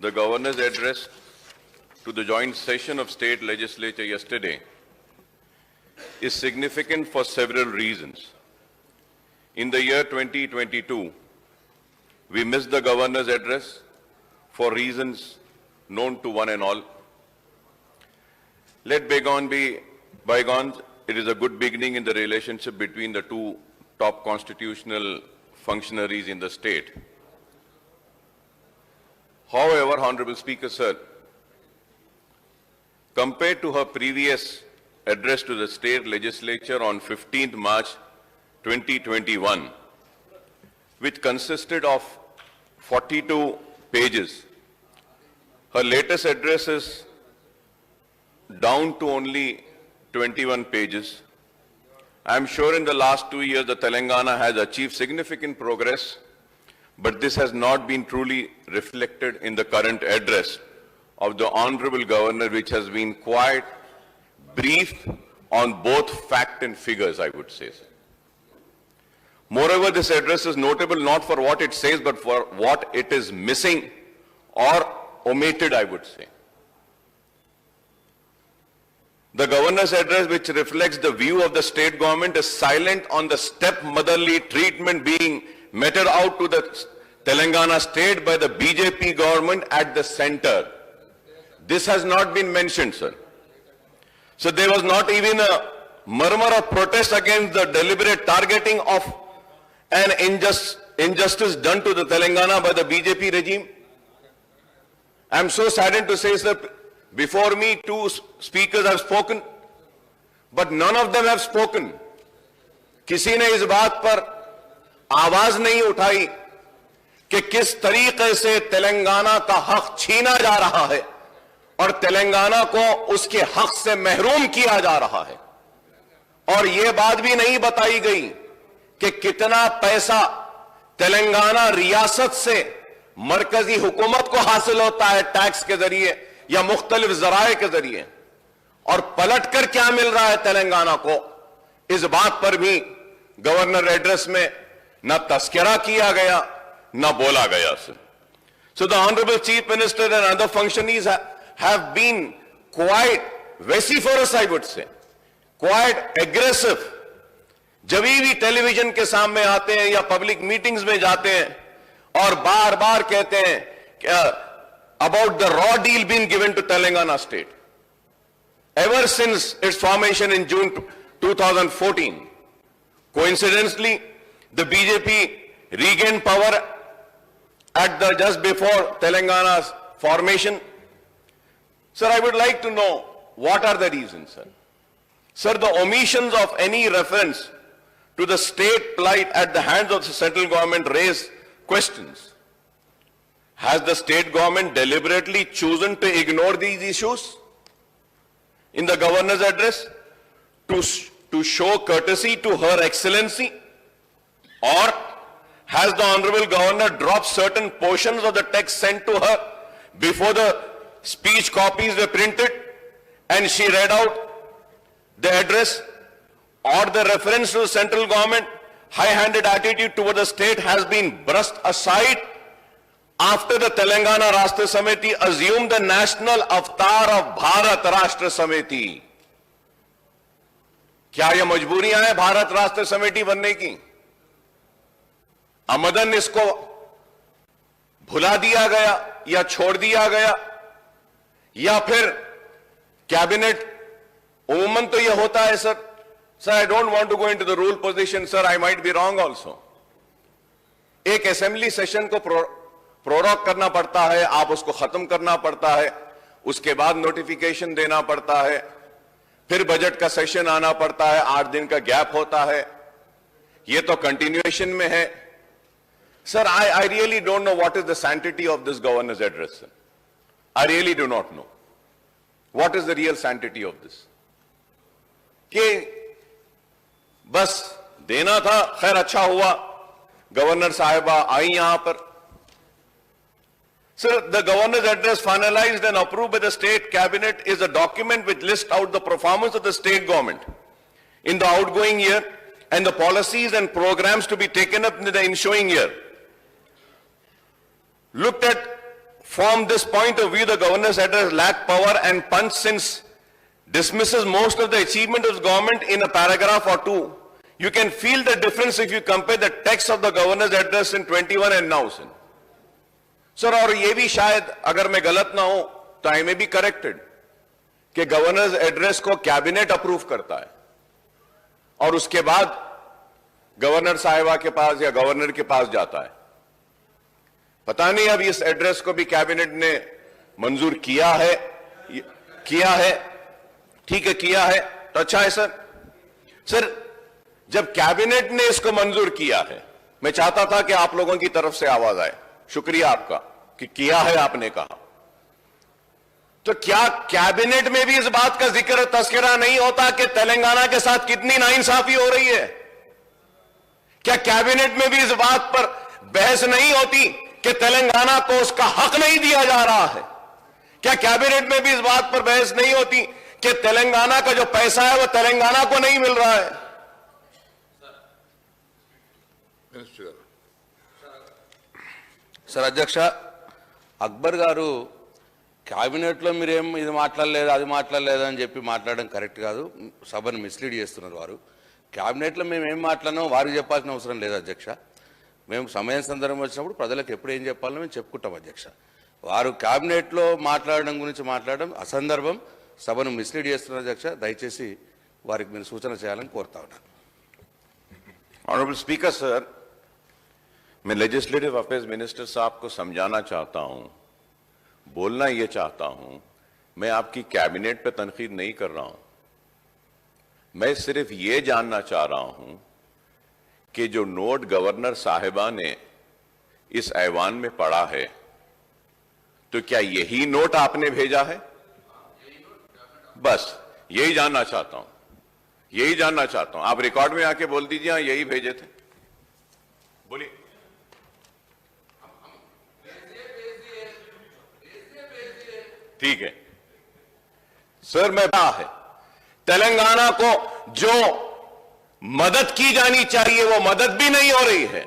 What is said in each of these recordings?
The Governor's address to the joint session of State Legislature yesterday is significant for several reasons. In the year 2022, we missed the Governor's address for reasons known to one and all. Let bygone be bygones. It is a good beginning in the relationship between the two top constitutional functionaries in the state. However, Honorable Speaker, sir, compared to her previous address to the state legislature on 15th March 2021, which consisted of 42 pages, her latest address is down to only 21 pages. I am sure in the last 2 years the Telangana has achieved significant progress, but this has not been truly reflected in the current address of the Honorable Governor, which has been quite brief on both fact and figures, I would say. Moreover, this address is notable not for what it says, but for what it is missing or omitted, I would say. The Governor's address, which reflects the view of the state government, is silent on the stepmotherly treatment being meted out to the Telangana state by the BJP government at the center. This has not been mentioned, sir. So there was not even a murmur of protest against the deliberate targeting of an injustice done to the Telangana by the BJP regime. I am so saddened to say, sir, before me, two speakers have spoken, but none of them have spoken. किसी ने इस बात पर आवाज नहीं उठाई कि किस तरीके से तेलंगाना का हक छीना जा रहा है और तेलंगाना को उसके हक से महरूम किया जा रहा है। और यह बात भी नहीं बताई गई कि कितना पैसा तेलंगाना रियासत से मरकजी हुकूमत को हासिल होता है टैक्स के जरिए या मुख्तलिफ जराए के जरिए, और पलटकर क्या मिल रहा है तेलंगाना को, इस बात पर भी गवर्नर एड्रेस में न तस्करा किया गया न बोला गया। So the Honorable Chief Minister and other functionaries have been quite vociferous, I would say, quite aggressive. जब भी टेलीविजन के सामने आते हैं या पब्लिक मीटिंग्स में जाते हैं और बार बार कहते हैं about the raw deal being given to Telangana state. Ever since its formation in June 2014, coincidentally, the BJP regained power at the just before Telangana's formation. Sir, I would like to know what are the reasons, sir. Sir, the omissions of any reference to the state plight at the hands of the central government raise questions. Has the state government deliberately chosen to ignore these issues in the governor's address to show courtesy to Her Excellency? Or has the Honorable Governor dropped certain portions of the text sent to her before the speech copies were printed and she read out the address? Or the reference to the central government high-handed attitude toward the state has been brushed aside after the Telangana Rashtra Samiti assumed the national avatar of Bharat Rashtra Samiti? क्या यह मजबूरियां हैं भारत राष्ट्र समिति बनने की? आमदन इसको भुला दिया गया या छोड़ दिया गया, या फिर कैबिनेट उमूमन तो यह होता है sir. Sir, I don't want to go into the rule position, sir. I might be wrong also. एक असेंबली सेशन को प्रोरोग करना पड़ता है, आप उसको खत्म करना पड़ता है, उसके बाद नोटिफिकेशन देना पड़ता है, फिर बजट का सेशन आना पड़ता है, 8 दिन का गैप होता है, ये तो कंटिन्यूएशन में है. Sir, I really don't know what is the sanctity of this governor's address, sir. I really do not know. What is the real sanctity of this? कि बस देना था, खैर अच्छा हुआ गवर्नर साहिबा आई यहां पर. Sir, the governor's address finalized and approved by the state cabinet is a document which lists out the performance of the state government in the outgoing year and the policies and programs to be taken up in the ensuing year. Looked at From this point of view, the governor's address lacked power and punch, since dismisses most of the achievement of government in a paragraph or two. You can feel the difference if you compare the text of the governor's address in 21 and now. Sir, और ये भी शायद अगर मैं गलत ना हूं तो आई मे बी करेक्टेड कि गवर्नर्स एड्रेस को कैबिनेट अप्रूव करता है और उसके बाद गवर्नर साहिबा के पास या गवर्नर के पास जाता है। पता नहीं अब इस एड्रेस को भी कैबिनेट ने मंजूर किया है ठीक है, किया है तो अच्छा है सर जब कैबिनेट ने इसको मंजूर किया है, मैं चाहता था कि आप लोगों की तरफ से आवाज आए, शुक्रिया आपका कि किया है आपने कहा, तो क्या कैबिनेट में भी इस बात का जिक्र तस्करा नहीं होता कि तेलंगाना के साथ कितनी नाइंसाफी हो रही है? क्या कैबिनेट में भी इस बात पर बहस नहीं होती कि तेलंगाना को उसका हक नहीं दिया जा रहा है? क्या कैबिनेट में भी इस बात पर बहस नहीं होती कि तेलंगाना का जो पैसा है वो तेलंगाना को नहीं मिल रहा है? సార్ అధ్యక్ష, అక్బర్ గారు క్యాబినెట్లో మీరేం ఇది మాట్లాడలేదు అది మాట్లాడలేదు అని చెప్పి మాట్లాడడం కరెక్ట్ కాదు, సభను మిస్లీడ్ చేస్తున్నారు వారు. క్యాబినెట్లో మేము ఏం మాట్లాడినామో వారికి చెప్పాల్సిన అవసరం లేదు అధ్యక్ష. మేము సమయం సందర్భం వచ్చినప్పుడు ప్రజలకు ఎప్పుడు ఏం చెప్పాలో మేము చెప్పుకుంటాం అధ్యక్ష. వారు క్యాబినెట్లో మాట్లాడడం గురించి మాట్లాడడం అసందర్భం, సభను మిస్లీడ్ చేస్తున్నారు అధ్యక్ష. దయచేసి వారికి మీరు సూచన చేయాలని కోరుతా ఉన్నాను. ऑनरेबल स्पीकर सर, मैं लेजिस्लेटिव अफेयर्स मिनिस्टर साहब को समझाना चाहता हूं, बोलना यह चाहता हूं, मैं आपकी कैबिनेट पे तनकीद नहीं कर रहा हूं, मैं सिर्फ यह जानना चाह रहा हूं कि जो नोट गवर्नर साहिबा ने इस ऐवान में पढ़ा है, तो क्या यही नोट आपने भेजा है? बस यही जानना चाहता हूं, यही जानना चाहता हूं. आप रिकॉर्ड में आके बोल दीजिए हाँ यही भेजे थे. बोलिए. ठीक है सर, मैं है तेलंगाना को जो मदद की जानी चाहिए वो मदद भी नहीं हो रही है.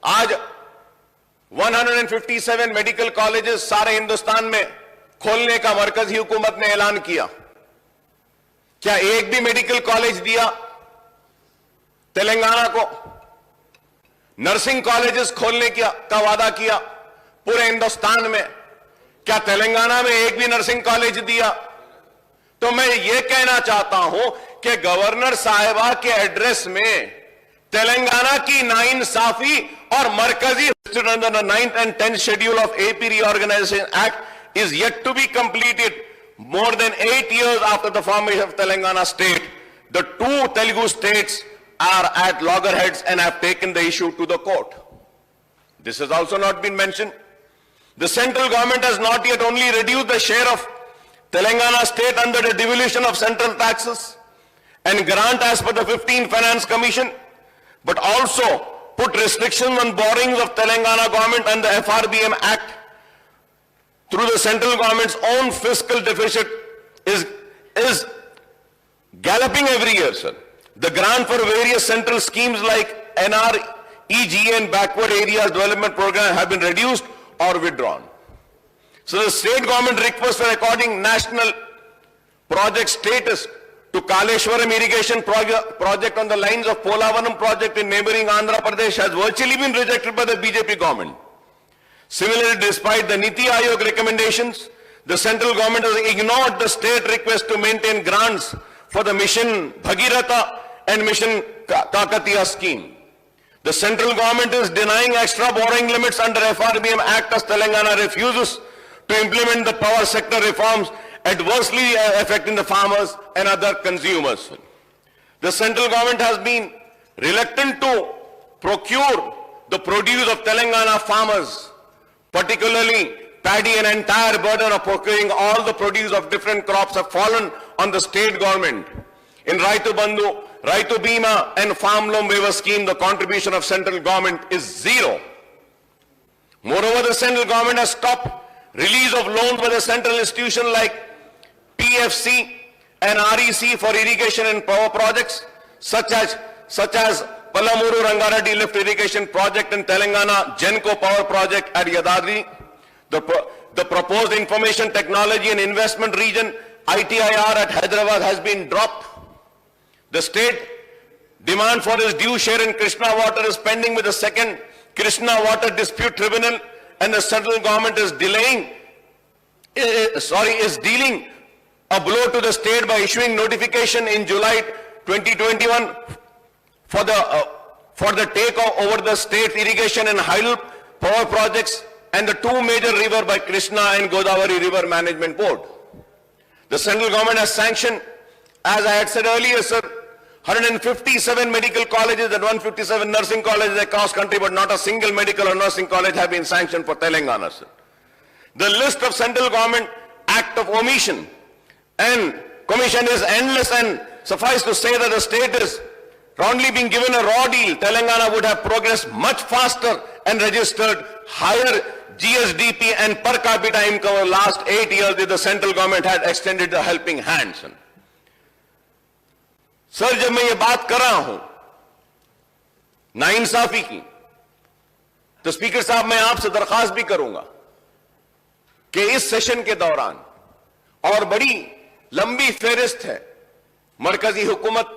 आज 157 मेडिकल कॉलेजेस सारे हिंदुस्तान में खोलने का मरकजी हुकूमत ने ऐलान किया. क्या एक भी मेडिकल कॉलेज दिया तेलंगाना को? नर्सिंग कॉलेजेस खोलने का वादा किया पूरे हिंदुस्तान में, क्या तेलंगाना में एक भी नर्सिंग कॉलेज दिया? तो मैं यह कहना चाहता हूं कि गवर्नर साहिबा के एड्रेस में तेलंगाना की नाइंसाफी और मरकजी 9th and 10th schedule of AP Reorganization Act is yet to be completed. More than 8 years after the formation of Telangana state, the two Telugu states are at loggerheads and have taken the issue to the court. This has also not been mentioned. The central government has not yet only reduced the share of Telangana state under the devolution of central taxes and grant as per the 15th Finance Commission, but also put restrictions on borrowings of Telangana government and the FRBM Act. Through the central government's own fiscal deficit is galloping every year, sir. The grant for various central schemes like NREGA and Backward Areas Development Program have been reduced or withdrawn. So the state government request for according national project status to Kaleshwaram irrigation project on the lines of Polavanam project in neighboring Andhra Pradesh has virtually been rejected by the BJP government. Similarly, despite the Niti Aayog recommendations, the central government has ignored the state request to maintain grants for the Mission Bhagiratha and Mission Kakatiya scheme. The central government is denying extra borrowing limits under FRBM Act as Telangana refuses to implement the power sector reforms adversely affecting the farmers and other consumers. The central government has been reluctant to procure the produce of Telangana farmers, particularly paddy. An entire burden of procuring all the produce of different crops have fallen on the state government. In Raitu Bandhu, Raitu Bima and Farm Loan Waiver scheme, the contribution of central government is zero. Moreover, the central government has stopped release of loans by the central institution like PFC and REC for irrigation and power projects such as Palamuru Rangareddy Lift Irrigation Project in Telangana, Genco Power Project at Yadadri. The proposed information technology and investment region, ITIR at Hyderabad, has been dropped. The state demand for its due share in Krishna water is pending with the second Krishna water dispute tribunal, and the central government is dealing a blow to the state by issuing notification in July 2021 for the takeover the state irrigation and hydel power projects and the two major river by Krishna and Godavari River Management Board. The central government has sanctioned, as I had said earlier, sir, 157 medical colleges and 157 nursing colleges across country, but not a single medical or nursing college have been sanctioned for Telangana, sir. The list of central government act of omission and commission is endless, and suffice to say that the state is only being given a raw deal. Telangana would have progressed much faster and registered higher GSDP and per capita income over the last 8 years if the central government had extended the helping hand. Sir, जब मैं ये बात कर रहा हूं नाइंसाफी की, तो स्पीकर साहब मैं आपसे दरखास्त भी करूंगा कि इस सेशन के दौरान, और बड़ी लंबी फेहरिस्त है मरकजी हुकूमत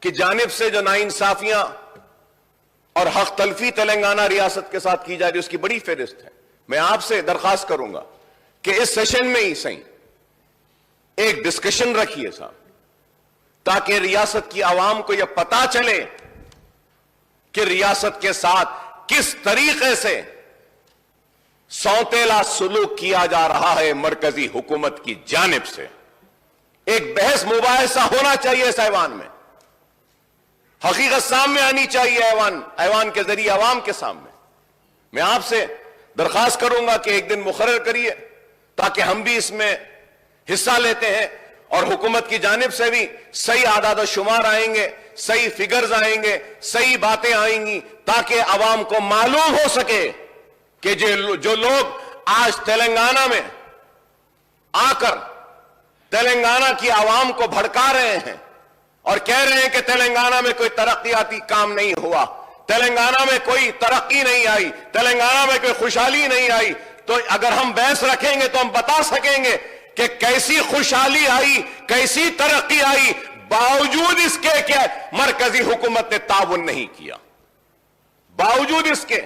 की जानिब से जो नाइंसाफियां और हक तलफी तेलंगाना रियासत के साथ की जा रही है, उसकी बड़ी फेहरिस्त है। मैं आपसे दरखास्त करूंगा कि इस सेशन में ही सही एक डिस्कशन रखिए साहब, ताकि रियासत की आवाम को यह पता चले कि रियासत के साथ किस तरीके से सौतेला सुलूक किया जा रहा है मरकजी हुकूमत की जानिब से। एक बहस मुबाहिसा होना चाहिए इस ऐवान में, हकीकत सामने आनी चाहिए ऐवान के जरिए आवाम के सामने। मैं आपसे दरखास्त करूंगा कि एक दिन मुकर्रर करिए ताकि हम भी इसमें हिस्सा लेते हैं और हुकूमत की जानिब से भी सही आदाद शुमार आएंगे, सही फिगर्स आएंगे, सही बातें आएंगी, ताकि आवाम को मालूम हो सके कि जो लोग आज तेलंगाना में आकर तेलंगाना की आवाम को भड़का रहे हैं और कह रहे हैं कि तेलंगाना में कोई तरक्याती काम नहीं हुआ, तेलंगाना में कोई तरक्की नहीं आई, तेलंगाना में कोई खुशहाली नहीं आई, तो अगर हम बहस रखेंगे तो हम बता सकेंगे कि कैसी खुशहाली आई, कैसी तरक्की आई, बावजूद इसके कि मरकजी हुकूमत ने ताउन नहीं किया, बावजूद इसके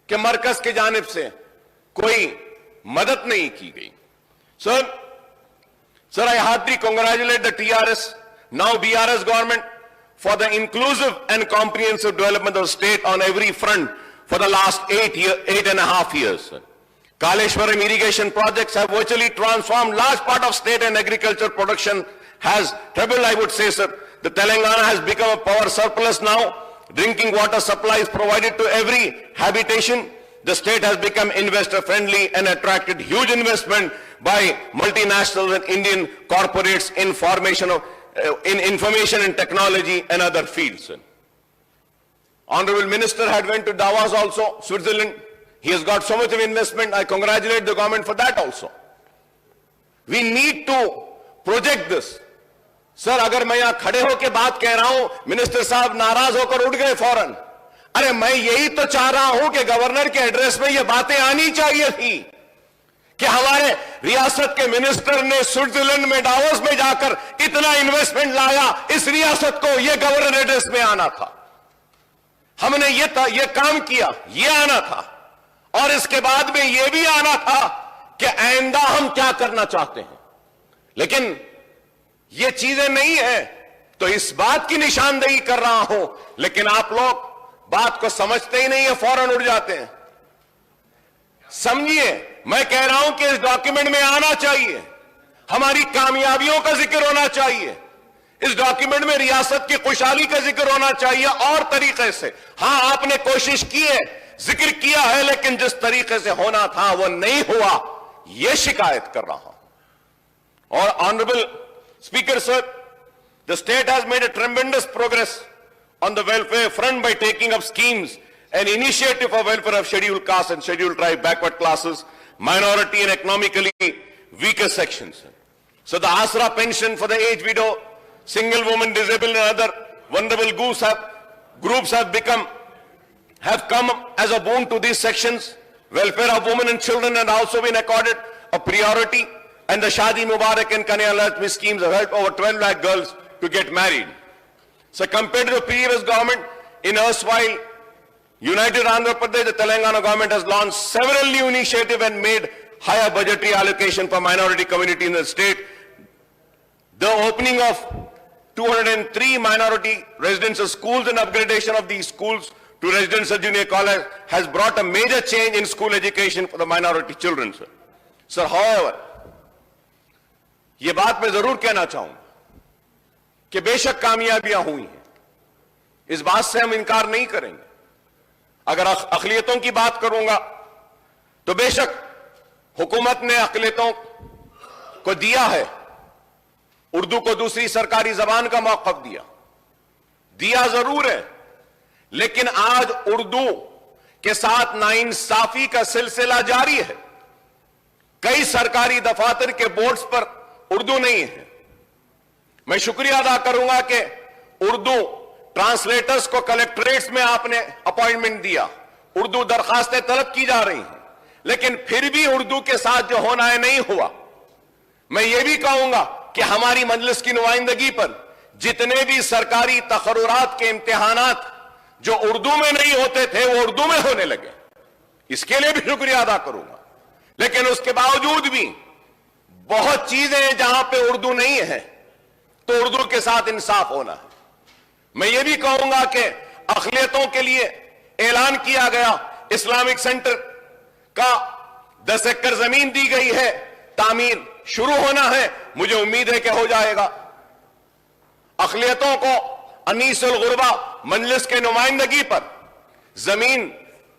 कि मरकज की जानिब से कोई मदद नहीं की गई। Sir, I heartily congratulate the TRS, now BRS government, for the inclusive and comprehensive development of the state on every front for the last 8.5 years. Sir. Kaleshwaram irrigation projects have virtually transformed large part of state, and agriculture production has trebled, I would say, sir. The Telangana has become a power surplus now. Drinking water supply is provided to every habitation. The state has become investor friendly and attracted huge investment by multinationals and Indian corporates in in information and technology and other fields. Honorable Minister had went to Davos also, Switzerland. He has got so much of investment. I congratulate the government for that also. We need to project this. Sir, अगर मैं यहां खड़े होकर बात कह रहा हूं, minister साहब नाराज होकर उठ गए फौरन। अरे मैं यही तो चाह रहा हूं कि गवर्नर के एड्रेस में ये बातें आनी चाहिए थी कि हमारे रियासत के मिनिस्टर ने स्विट्जरलैंड में डावोस में जाकर इतना इन्वेस्टमेंट लाया, इस रियासत को ये गवर्नर एड्रेस में आना था। हमने ये काम किया, ये आना था, और इसके बाद में ये भी आना था कि आइंदा हम क्या करना चाहते हैं। लेकिन ये चीजें नहीं है, तो इस बात की निशानदेही कर रहा हूं, लेकिन आप लोग बात को समझते ही नहीं है, फौरन उड़ जाते हैं। समझिए, मैं कह रहा हूं कि इस डॉक्यूमेंट में आना चाहिए, हमारी कामयाबियों का जिक्र होना चाहिए, इस डॉक्यूमेंट में रियासत की खुशहाली का जिक्र होना चाहिए और तरीके से। हां, आपने कोशिश की है, जिक्र किया है, लेकिन जिस तरीके से होना था वो नहीं हुआ, यह शिकायत कर रहा हूं। और honourable speaker sir, the state has made a tremendous progress on the welfare front by taking up schemes and initiative for welfare of scheduled caste and scheduled tribe, backward classes, minority and economically weaker sections. So the Asra pension for the aged widow, single woman, disabled and other vulnerable groups have come as a boon to these sections. Welfare of women and children has also been accorded a priority, and the Shadi Mubarak and Kanya Lakshmi schemes have helped over 12 lakh girls to get married. So compared to the previous government, in erstwhile United Andhra Pradesh, the Telangana government has launched several new initiatives and made higher budgetary allocation for minority community in the state. The opening of 203 minority residential schools and upgradation of these schools to residential junior college has brought a major change in school education for the minority children, sir. Sir, however, ये बात मैं जरूर कहना चाहूंगा कि बेशक कामयाबियां हुई हैं, इस बात से हम इनकार नहीं करेंगे। अगर अक़लियतों की बात करूंगा तो बेशक हुकूमत ने अक़लियतों को दिया है, उर्दू को दूसरी सरकारी जबान का मौक़िफ़ दिया जरूर है, लेकिन आज उर्दू के साथ नाइंसाफी का सिलसिला जारी है। कई सरकारी दफातर के बोर्ड्स पर उर्दू नहीं है। मैं शुक्रिया अदा करूंगा कि उर्दू ट्रांसलेटर्स को कलेक्ट्रेट्स में आपने अपॉइंटमेंट दिया, उर्दू दरखास्तें तलब की जा रही हैं, लेकिन फिर भी उर्दू के साथ जो होना है नहीं हुआ। मैं ये भी कहूंगा कि हमारी मजलिस की नुमाइंदगी पर जितने भी सरकारी तकर्रुरात के इम्तिहानात जो उर्दू में नहीं होते थे वो उर्दू में होने लगे, इसके लिए भी शुक्रिया अदा करूंगा। लेकिन उसके बावजूद भी बहुत चीजें हैं जहां पे उर्दू नहीं है, तो उर्दू के साथ इंसाफ होना है। मैं ये भी कहूंगा कि अक़लियतों के लिए ऐलान किया गया इस्लामिक सेंटर का 10 एकड़ जमीन दी गई है, तामीर शुरू होना है, मुझे उम्मीद है कि हो जाएगा। अक़लियतों को अनीसुल गुरबा मजलिस के नुमाइंदगी पर जमीन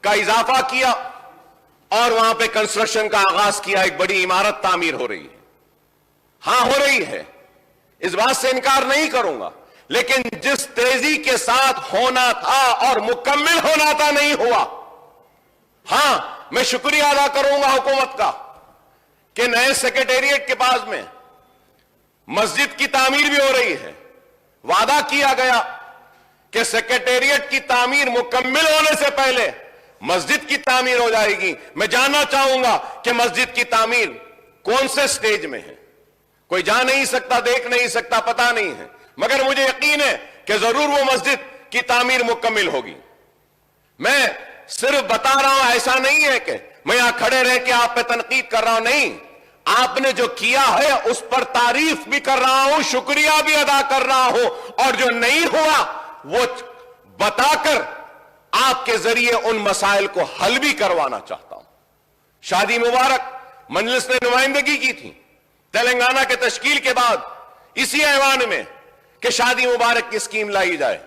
का इजाफा किया और वहां पे कंस्ट्रक्शन का आगाज किया, एक बड़ी इमारत तामीर हो रही है। हां, हो रही है, इस बात से इनकार नहीं करूंगा, लेकिन जिस तेजी के साथ होना था और मुकम्मल होना था नहीं हुआ। हां, मैं शुक्रिया अदा करूंगा हुकूमत का कि नए सेक्रेटेरिएट के पास में मस्जिद की तामीर भी हो रही है। वादा किया गया कि सेक्रेटेरिएट की तामीर मुकम्मल होने से पहले मस्जिद की तामीर हो जाएगी। मैं जानना चाहूंगा कि मस्जिद की तामीर कौन से स्टेज में है। कोई जा नहीं सकता, देख नहीं सकता, पता नहीं है, मगर मुझे यकीन है कि जरूर वो मस्जिद की तामीर मुकम्मल होगी। मैं सिर्फ बता रहा हूं, ऐसा नहीं है कि मैं यहां खड़े रह के आप पे तनकीद कर रहा हूं, नहीं, आपने जो किया है उस पर तारीफ भी कर रहा हूं, शुक्रिया भी अदा कर रहा हूं, और जो नहीं हुआ वो बताकर आपके जरिए उन मसाइल को हल भी करवाना चाहता हूं। शादी मुबारक मजलिस ने नुमाइंदगी की थी तेलंगाना के तश्कील के बाद इसी ऐवान में कि शादी मुबारक की स्कीम लाई जाए।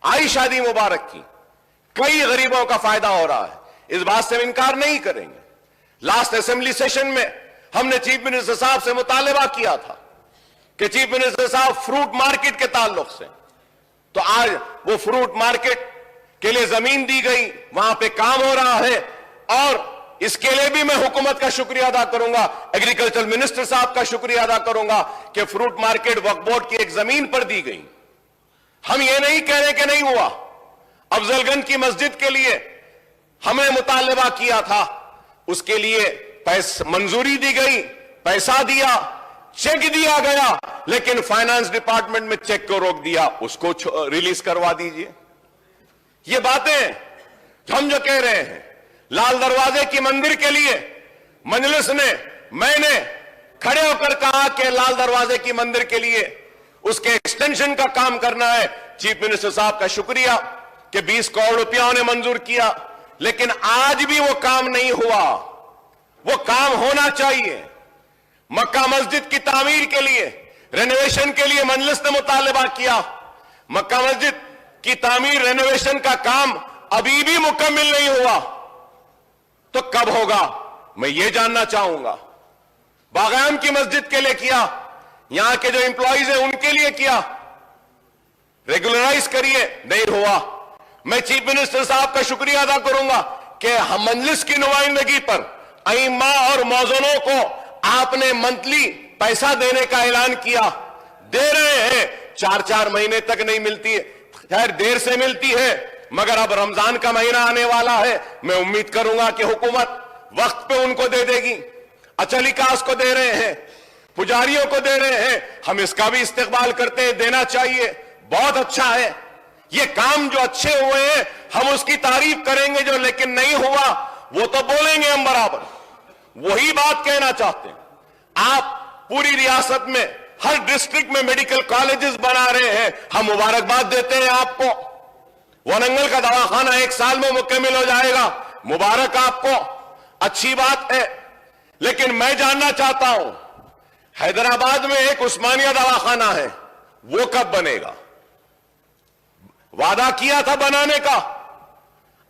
आई शादी मुबारक की, कई गरीबों का फायदा हो रहा है, इस बात से हम इनकार नहीं करेंगे। लास्ट असेंबली सेशन में हमने चीफ मिनिस्टर साहब से मुतालबा किया था कि चीफ मिनिस्टर साहब फ्रूट मार्केट के ताल्लुक से, तो आज वो फ्रूट मार्केट के लिए जमीन दी गई, वहां पे काम हो रहा है, और इसके लिए भी मैं हुकूमत का शुक्रिया अदा करूंगा, एग्रीकल्चर मिनिस्टर साहब का शुक्रिया अदा करूंगा कि फ्रूट मार्केट वक्फ बोर्ड की एक जमीन पर दी गई। हम ये नहीं कह रहे कि नहीं हुआ। अफजलगंज की मस्जिद के लिए हमने मुतालबा किया था, उसके लिए मंजूरी दी गई, पैसा दिया, चेक दिया गया, लेकिन फाइनेंस डिपार्टमेंट में चेक को रोक दिया, उसको रिलीज करवा दीजिए। ये बातें हम जो कह रहे हैं, लाल दरवाजे की मंदिर के लिए मजलिस ने, मैंने खड़े होकर कहा कि लाल दरवाजे की मंदिर के लिए उसके एक्सटेंशन का काम करना है। चीफ मिनिस्टर साहब का शुक्रिया कि 20 करोड़ रुपया उन्हें मंजूर किया, लेकिन आज भी वो काम नहीं हुआ। वो काम होना चाहिए। मक्का मस्जिद की तामीर के लिए, रेनोवेशन के लिए मजलिस ने मुतालबा किया। मक्का मस्जिद की तामीर, रेनोवेशन का काम अभी भी मुकम्मल नहीं हुआ, तो कब होगा मैं ये जानना चाहूंगा। बागान की मस्जिद के लिए किया, यहां के जो एम्प्लॉइज हैं उनके लिए किया, रेगुलराइज करिए, नहीं हुआ। मैं चीफ मिनिस्टर साहब का शुक्रिया अदा करूंगा कि हम मजलिस की नुमाइंदगी पर अइम्मा और मौजनों को आपने मंथली पैसा देने का ऐलान किया, दे रहे हैं। 4-4 महीने तक नहीं मिलती है, खैर देर से मिलती है, मगर अब रमजान का महीना आने वाला है, मैं उम्मीद करूंगा कि हुकूमत वक्त पे उनको दे देगी। अचलिकास को दे रहे हैं, पुजारियों को दे रहे हैं, हम इसका भी इस्तेकबाल करते हैं, देना चाहिए, बहुत अच्छा है। ये काम जो अच्छे हुए हैं हम उसकी तारीफ करेंगे, जो लेकिन नहीं हुआ वो तो बोलेंगे हम बराबर। वही बात कहना चाहते हैं। आप पूरी रियासत में हर डिस्ट्रिक्ट में मेडिकल कॉलेजेस बना रहे हैं, हम मुबारकबाद देते हैं आपको। वरंगल का दवाखाना 1 साल में मुकम्मल हो जाएगा, मुबारक आपको, अच्छी बात है। लेकिन मैं जानना चाहता हूं, हैदराबाद में एक उस्मानिया दवाखाना है, वो कब बनेगा? वादा किया था बनाने का,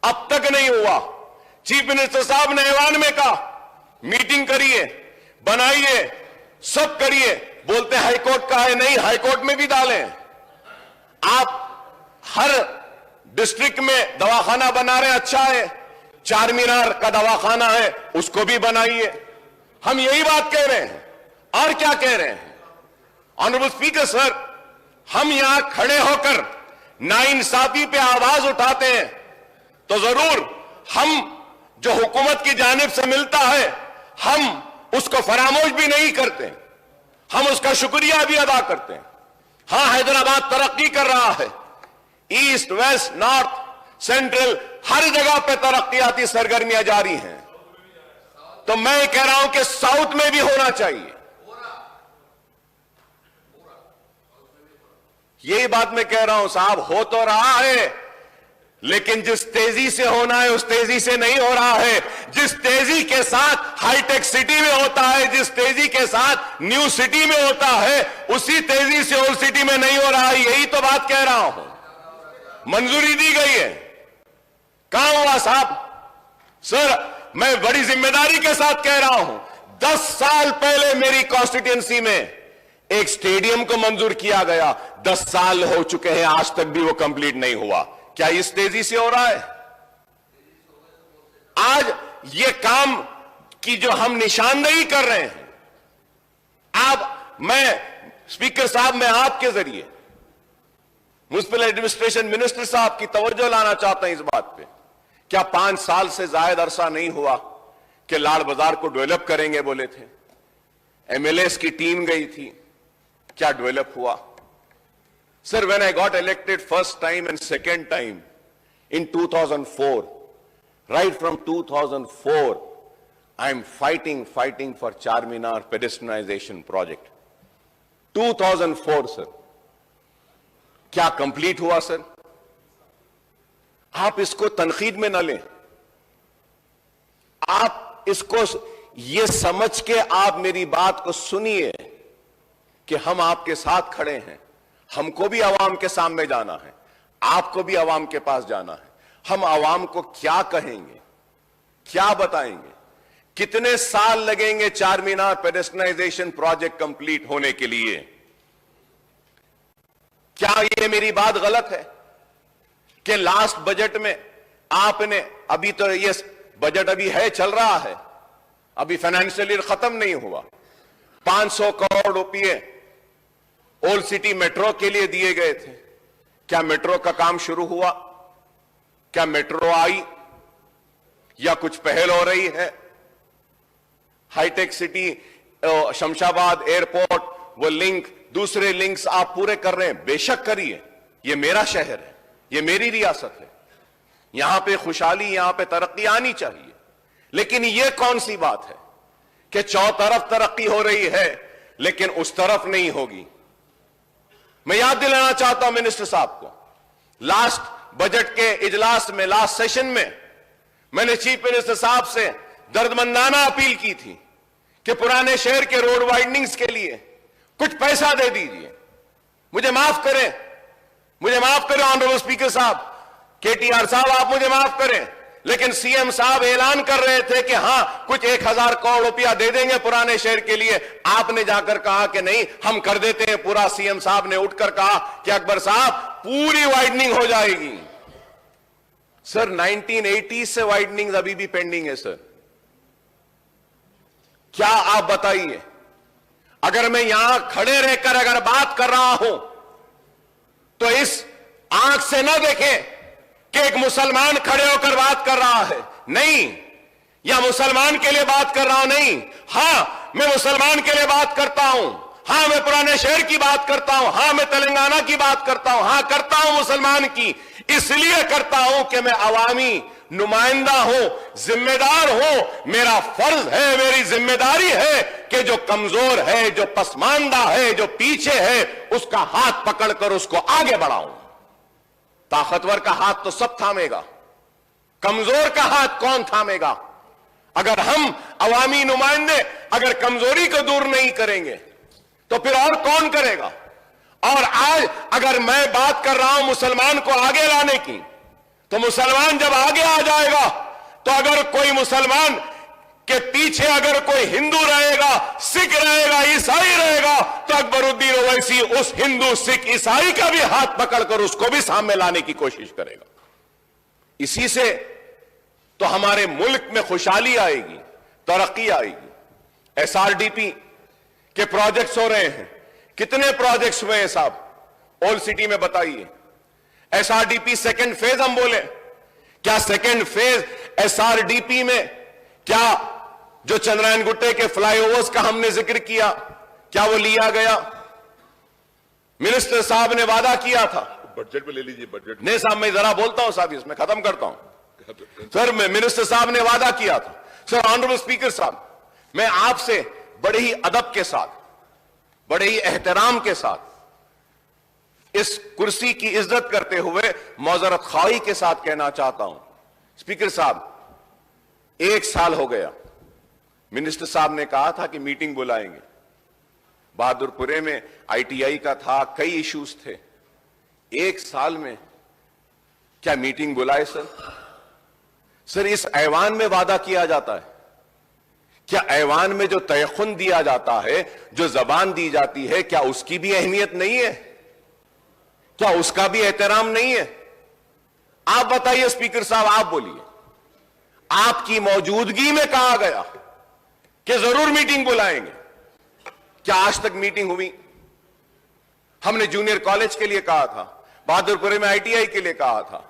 अब तक नहीं हुआ। चीफ मिनिस्टर साहब ने ऐवान में कहा मीटिंग करिए, बनाइए, सब करिए, बोलते हाईकोर्ट का है, नहीं हाईकोर्ट में भी डालें। आप हर डिस्ट्रिक्ट में दवाखाना बना रहे हैं, अच्छा है। चार मीनार का दवाखाना है, उसको भी बनाइए। हम यही बात कह रहे हैं, और क्या कह रहे हैं? ऑनरेबल स्पीकर सर, हम यहां खड़े होकर नाइंसाफी पे आवाज उठाते हैं तो जरूर हम जो हुकूमत की जानिब से मिलता है हम उसको फरामोश भी नहीं करते, हम उसका शुक्रिया भी अदा करते हैं। हां, हैदराबाद तरक्की कर रहा है, ईस्ट, वेस्ट, नॉर्थ, सेंट्रल, हर जगह पे तरक्कियाती सरगर्मियां जारी हैं। तो मैं कह रहा हूं कि साउथ में भी होना चाहिए। यही बात मैं कह रहा हूं साहब, हो तो रहा है, लेकिन जिस तेजी से होना है उस तेजी से नहीं हो रहा है। जिस तेजी के साथ हाईटेक सिटी में होता है, जिस तेजी के साथ न्यू सिटी में होता है, उसी तेजी से ओल्ड सिटी में नहीं हो रहा है। यही तो बात कह रहा हूं। मंजूरी दी गई है, कहां हुआ साहब? सर, मैं बड़ी जिम्मेदारी के साथ कह रहा हूं, 10 साल पहले मेरी कॉन्स्टिट्यूएंसी में एक स्टेडियम को मंजूर किया गया, 10 साल हो चुके हैं, आज तक भी वो कंप्लीट नहीं हुआ। क्या इस तेजी से हो रहा है? आज ये काम की जो हम निशानदेही कर रहे हैं, मैं स्पीकर साहब, मैं आपके जरिए म्युनिसिपल एडमिनिस्ट्रेशन मिनिस्टर साहब की तवज्जो लाना चाहता हूं इस बात पे। क्या 5 साल से जायद अरसा नहीं हुआ कि लाल बाजार को डेवलप करेंगे बोले थे, एमएलएस की टीम गई थी, क्या डेवलप हुआ? Sir, when I got elected first time and second time in 2004, right from 2004, I'm fighting for Charminar pedestrianization project. 2004, sir. क्या कंप्लीट हुआ सर? आप इसको तनकीद में न लें, आप इसको ये समझ के आप मेरी बात को सुनिए कि हम आपके साथ खड़े हैं। हमको भी आवाम के सामने जाना है, आपको भी आवाम के पास जाना है। हम आवाम को क्या कहेंगे, क्या बताएंगे? कितने साल लगेंगे चार मीनार पेडेस्ट्रियनाइजेशन प्रोजेक्ट कंप्लीट होने के लिए? क्या ये मेरी बात गलत है कि लास्ट बजट में आपने, अभी तो ये बजट अभी है, चल रहा है, अभी फाइनेंशियल ईयर खत्म नहीं हुआ, 500 करोड़ रुपए ओल्ड सिटी मेट्रो के लिए दिए गए थे। क्या मेट्रो का काम शुरू हुआ? क्या मेट्रो आई या कुछ पहल हो रही है? हाईटेक सिटी, शमशाबाद एयरपोर्ट, वो लिंक, दूसरे लिंक्स आप पूरे कर रहे हैं, बेशक करिए, ये मेरा शहर है, ये मेरी रियासत है, यहां पे खुशहाली, यहां पे तरक्की आनी चाहिए। लेकिन ये कौन सी बात है कि चौतरफ तरक्की हो रही है लेकिन उस तरफ नहीं होगी? मैं याद दिलाना चाहता हूं मिनिस्टर साहब को, लास्ट बजट के इजलास में, लास्ट सेशन में, मैंने चीफ मिनिस्टर साहब से दर्दमंदाना अपील की थी कि पुराने शहर के रोड वाइडनिंग्स के लिए कुछ पैसा दे दीजिए। मुझे माफ करें ऑनरेबल स्पीकर साहब, केटीआर साहब, आप मुझे माफ करें, लेकिन सीएम साहब ऐलान कर रहे थे कि हां कुछ 1000 करोड़ रुपया दे देंगे पुराने शहर के लिए। आपने जाकर कहा कि नहीं, हम कर देते हैं पूरा। सीएम साहब ने उठकर कहा कि अकबर साहब पूरी वाइडनिंग हो जाएगी। सर, 1980 से वाइडनिंग अभी भी पेंडिंग है सर। क्या आप बताइए, अगर मैं यहां खड़े रहकर अगर बात कर रहा हूं तो इस आंख से न देखें कि एक मुसलमान खड़े होकर बात कर रहा है, नहीं, या मुसलमान के लिए बात कर रहा हूं, नहीं। हां, मैं मुसलमान के लिए बात करता हूं, हां मैं पुराने शहर की बात करता हूं, हां मैं तेलंगाना की बात करता हूं, हां करता हूं मुसलमान की, इसलिए करता हूं कि मैं अवामी नुमाइंदा हूं, जिम्मेदार हूं। मेरा फर्ज है, मेरी जिम्मेदारी है कि जो कमजोर है, जो पसमानदा है, जो पीछे है, उसका हाथ पकड़कर उसको आगे बढ़ाऊं। ताकतवर का हाथ तो सब थामेगा, कमजोर का हाथ कौन थामेगा? अगर हम अवामी नुमाइंदे अगर कमजोरी को दूर नहीं करेंगे तो फिर और कौन करेगा? और आज अगर मैं बात कर रहा हूं मुसलमान को आगे लाने की, तो मुसलमान जब आगे आ जाएगा तो अगर कोई मुसलमान के पीछे अगर कोई हिंदू रहेगा, सिख रहेगा, ईसाई रहेगा, तो अकबरुद्दीन ओवैसी उस हिंदू, सिख, ईसाई का भी हाथ पकड़कर उसको भी सामने लाने की कोशिश करेगा। इसी से तो हमारे मुल्क में खुशहाली आएगी, तरक्की आएगी। एसआरडीपी के प्रोजेक्ट्स हो रहे हैं, कितने प्रोजेक्ट्स हुए हैं साहब? ओल्ड सिटी में बताइए। एसआरडीपी सेकंड फेज हम बोले, क्या सेकंड फेज एसआरडीपी में क्या जो चंद्रायन गुट्टे के फ्लाईओवर्स का हमने जिक्र किया, क्या वो लिया गया? मिनिस्टर साहब ने वादा किया था, बजट पे ले लीजिए। बजट नहीं साहब, मैं जरा बोलता हूं साहब, इसमें खत्म करता हूं। सर, मिनिस्टर साहब ने वादा किया था। सर, ऑनरेबल स्पीकर साहब, मैं आपसे बड़े ही अदब के साथ, बड़े ही एहतराम के साथ, इस कुर्सी की इज्जत करते हुए मौजरत ख्वाही के साथ कहना चाहता हूं, स्पीकर साहब, 1 साल हो गया, मिनिस्टर साहब ने कहा था कि मीटिंग बुलाएंगे। बहादुरपुरे में आईटीआई का था, कई इश्यूज थे। 1 साल में क्या मीटिंग बुलाए सर? सर, इस ऐवान में वादा किया जाता है क्या? ऐवान में जो तयखुन दिया जाता है, जो जबान दी जाती है, क्या उसकी भी अहमियत नहीं है? क्या उसका भी एहतराम नहीं है? आप बताइए स्पीकर साहब, आप बोलिए। आपकी मौजूदगी में कहा गया कि जरूर मीटिंग बुलाएंगे, क्या आज तक मीटिंग हुई? हमने जूनियर कॉलेज के लिए कहा था, बहादुरपुरे में आईटीआई के लिए कहा था,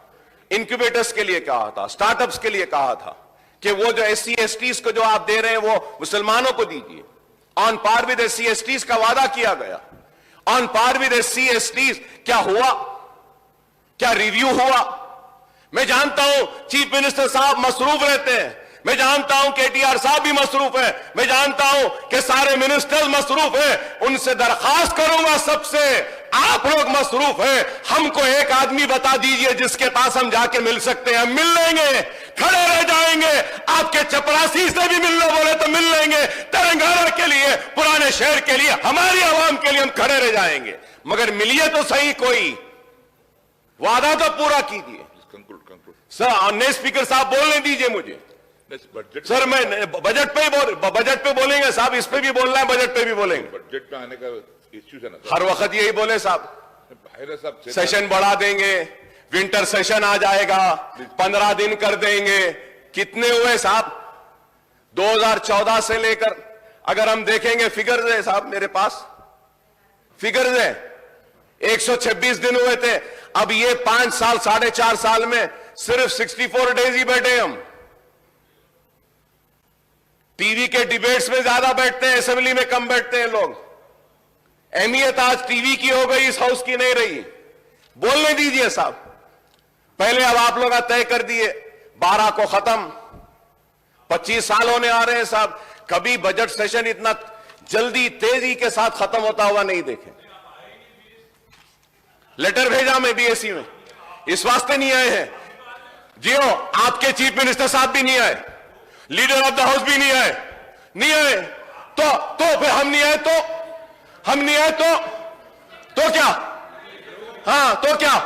इंक्यूबेटर्स के लिए कहा था, स्टार्टअप्स के लिए कहा था कि वो जो एससी एसटीज को जो आप दे रहे हैं वो मुसलमानों को दीजिए। On par with SC STs का वादा किया गया। On par with SC STs क्या हुआ? क्या रिव्यू हुआ? मैं जानता हूं चीफ मिनिस्टर साहब मसरूफ रहते हैं, मैं जानता हूं केटीआर साहब भी मसरूफ है, मैं जानता हूं कि सारे मिनिस्टर्स मसरूफ हैं। उनसे दरखास्त करूंगा सबसे, आप लोग मसरूफ हैं, हमको एक आदमी बता दीजिए जिसके पास हम जाके मिल सकते हैं। मिल लेंगे, खड़े रह जाएंगे, आपके चपरासी से भी मिलने बोले तो मिल लेंगे। तेलंगाना के लिए, पुराने शहर के लिए, हमारी आवाम के लिए हम खड़े रह जाएंगे, मगर मिलिए तो सही, कोई वादा तो पूरा कीजिए। सर, नए स्पीकर साहब बोलने दीजिए मुझे। सर, मैं बजट पे बोलेंगे साहब, इस पे भी बोलना है, बजट पे भी बोलेंगे। बजट में आने का इश्यू है ना, हर वक्त यही बोले साहब, सेशन बढ़ा देंगे, विंटर सेशन आ जाएगा, 15 दिन कर देंगे। कितने हुए साहब? 2014 से लेकर अगर हम देखेंगे, फिगर्स है साहब मेरे पास, फिगर्स है, 126 दिन हुए थे। अब ये 5 साल, 4.5 साल में सिर्फ 64 डेज ही बैठे हम। टीवी के डिबेट्स में ज्यादा बैठते हैं, असेंबली में कम बैठते हैं लोग। अहमियत आज टीवी की हो गई, इस हाउस की नहीं रही। बोलने दीजिए साहब। पहले अब आप लोग तय कर दिए 12 को खत्म, 25 साल होने आ रहे हैं साहब, कभी बजट सेशन इतना जल्दी तेजी के साथ खत्म होता हुआ नहीं देखे। लेटर भेजा मैं बीएससी में, इस वास्ते नहीं आए हैं जियो, आपके चीफ मिनिस्टर साहब भी नहीं आए, लीडर ऑफ द हाउस भी नहीं आए, नहीं आए तो फिर हम नहीं आए हम नहीं आए तो क्या? हां, तो क्या?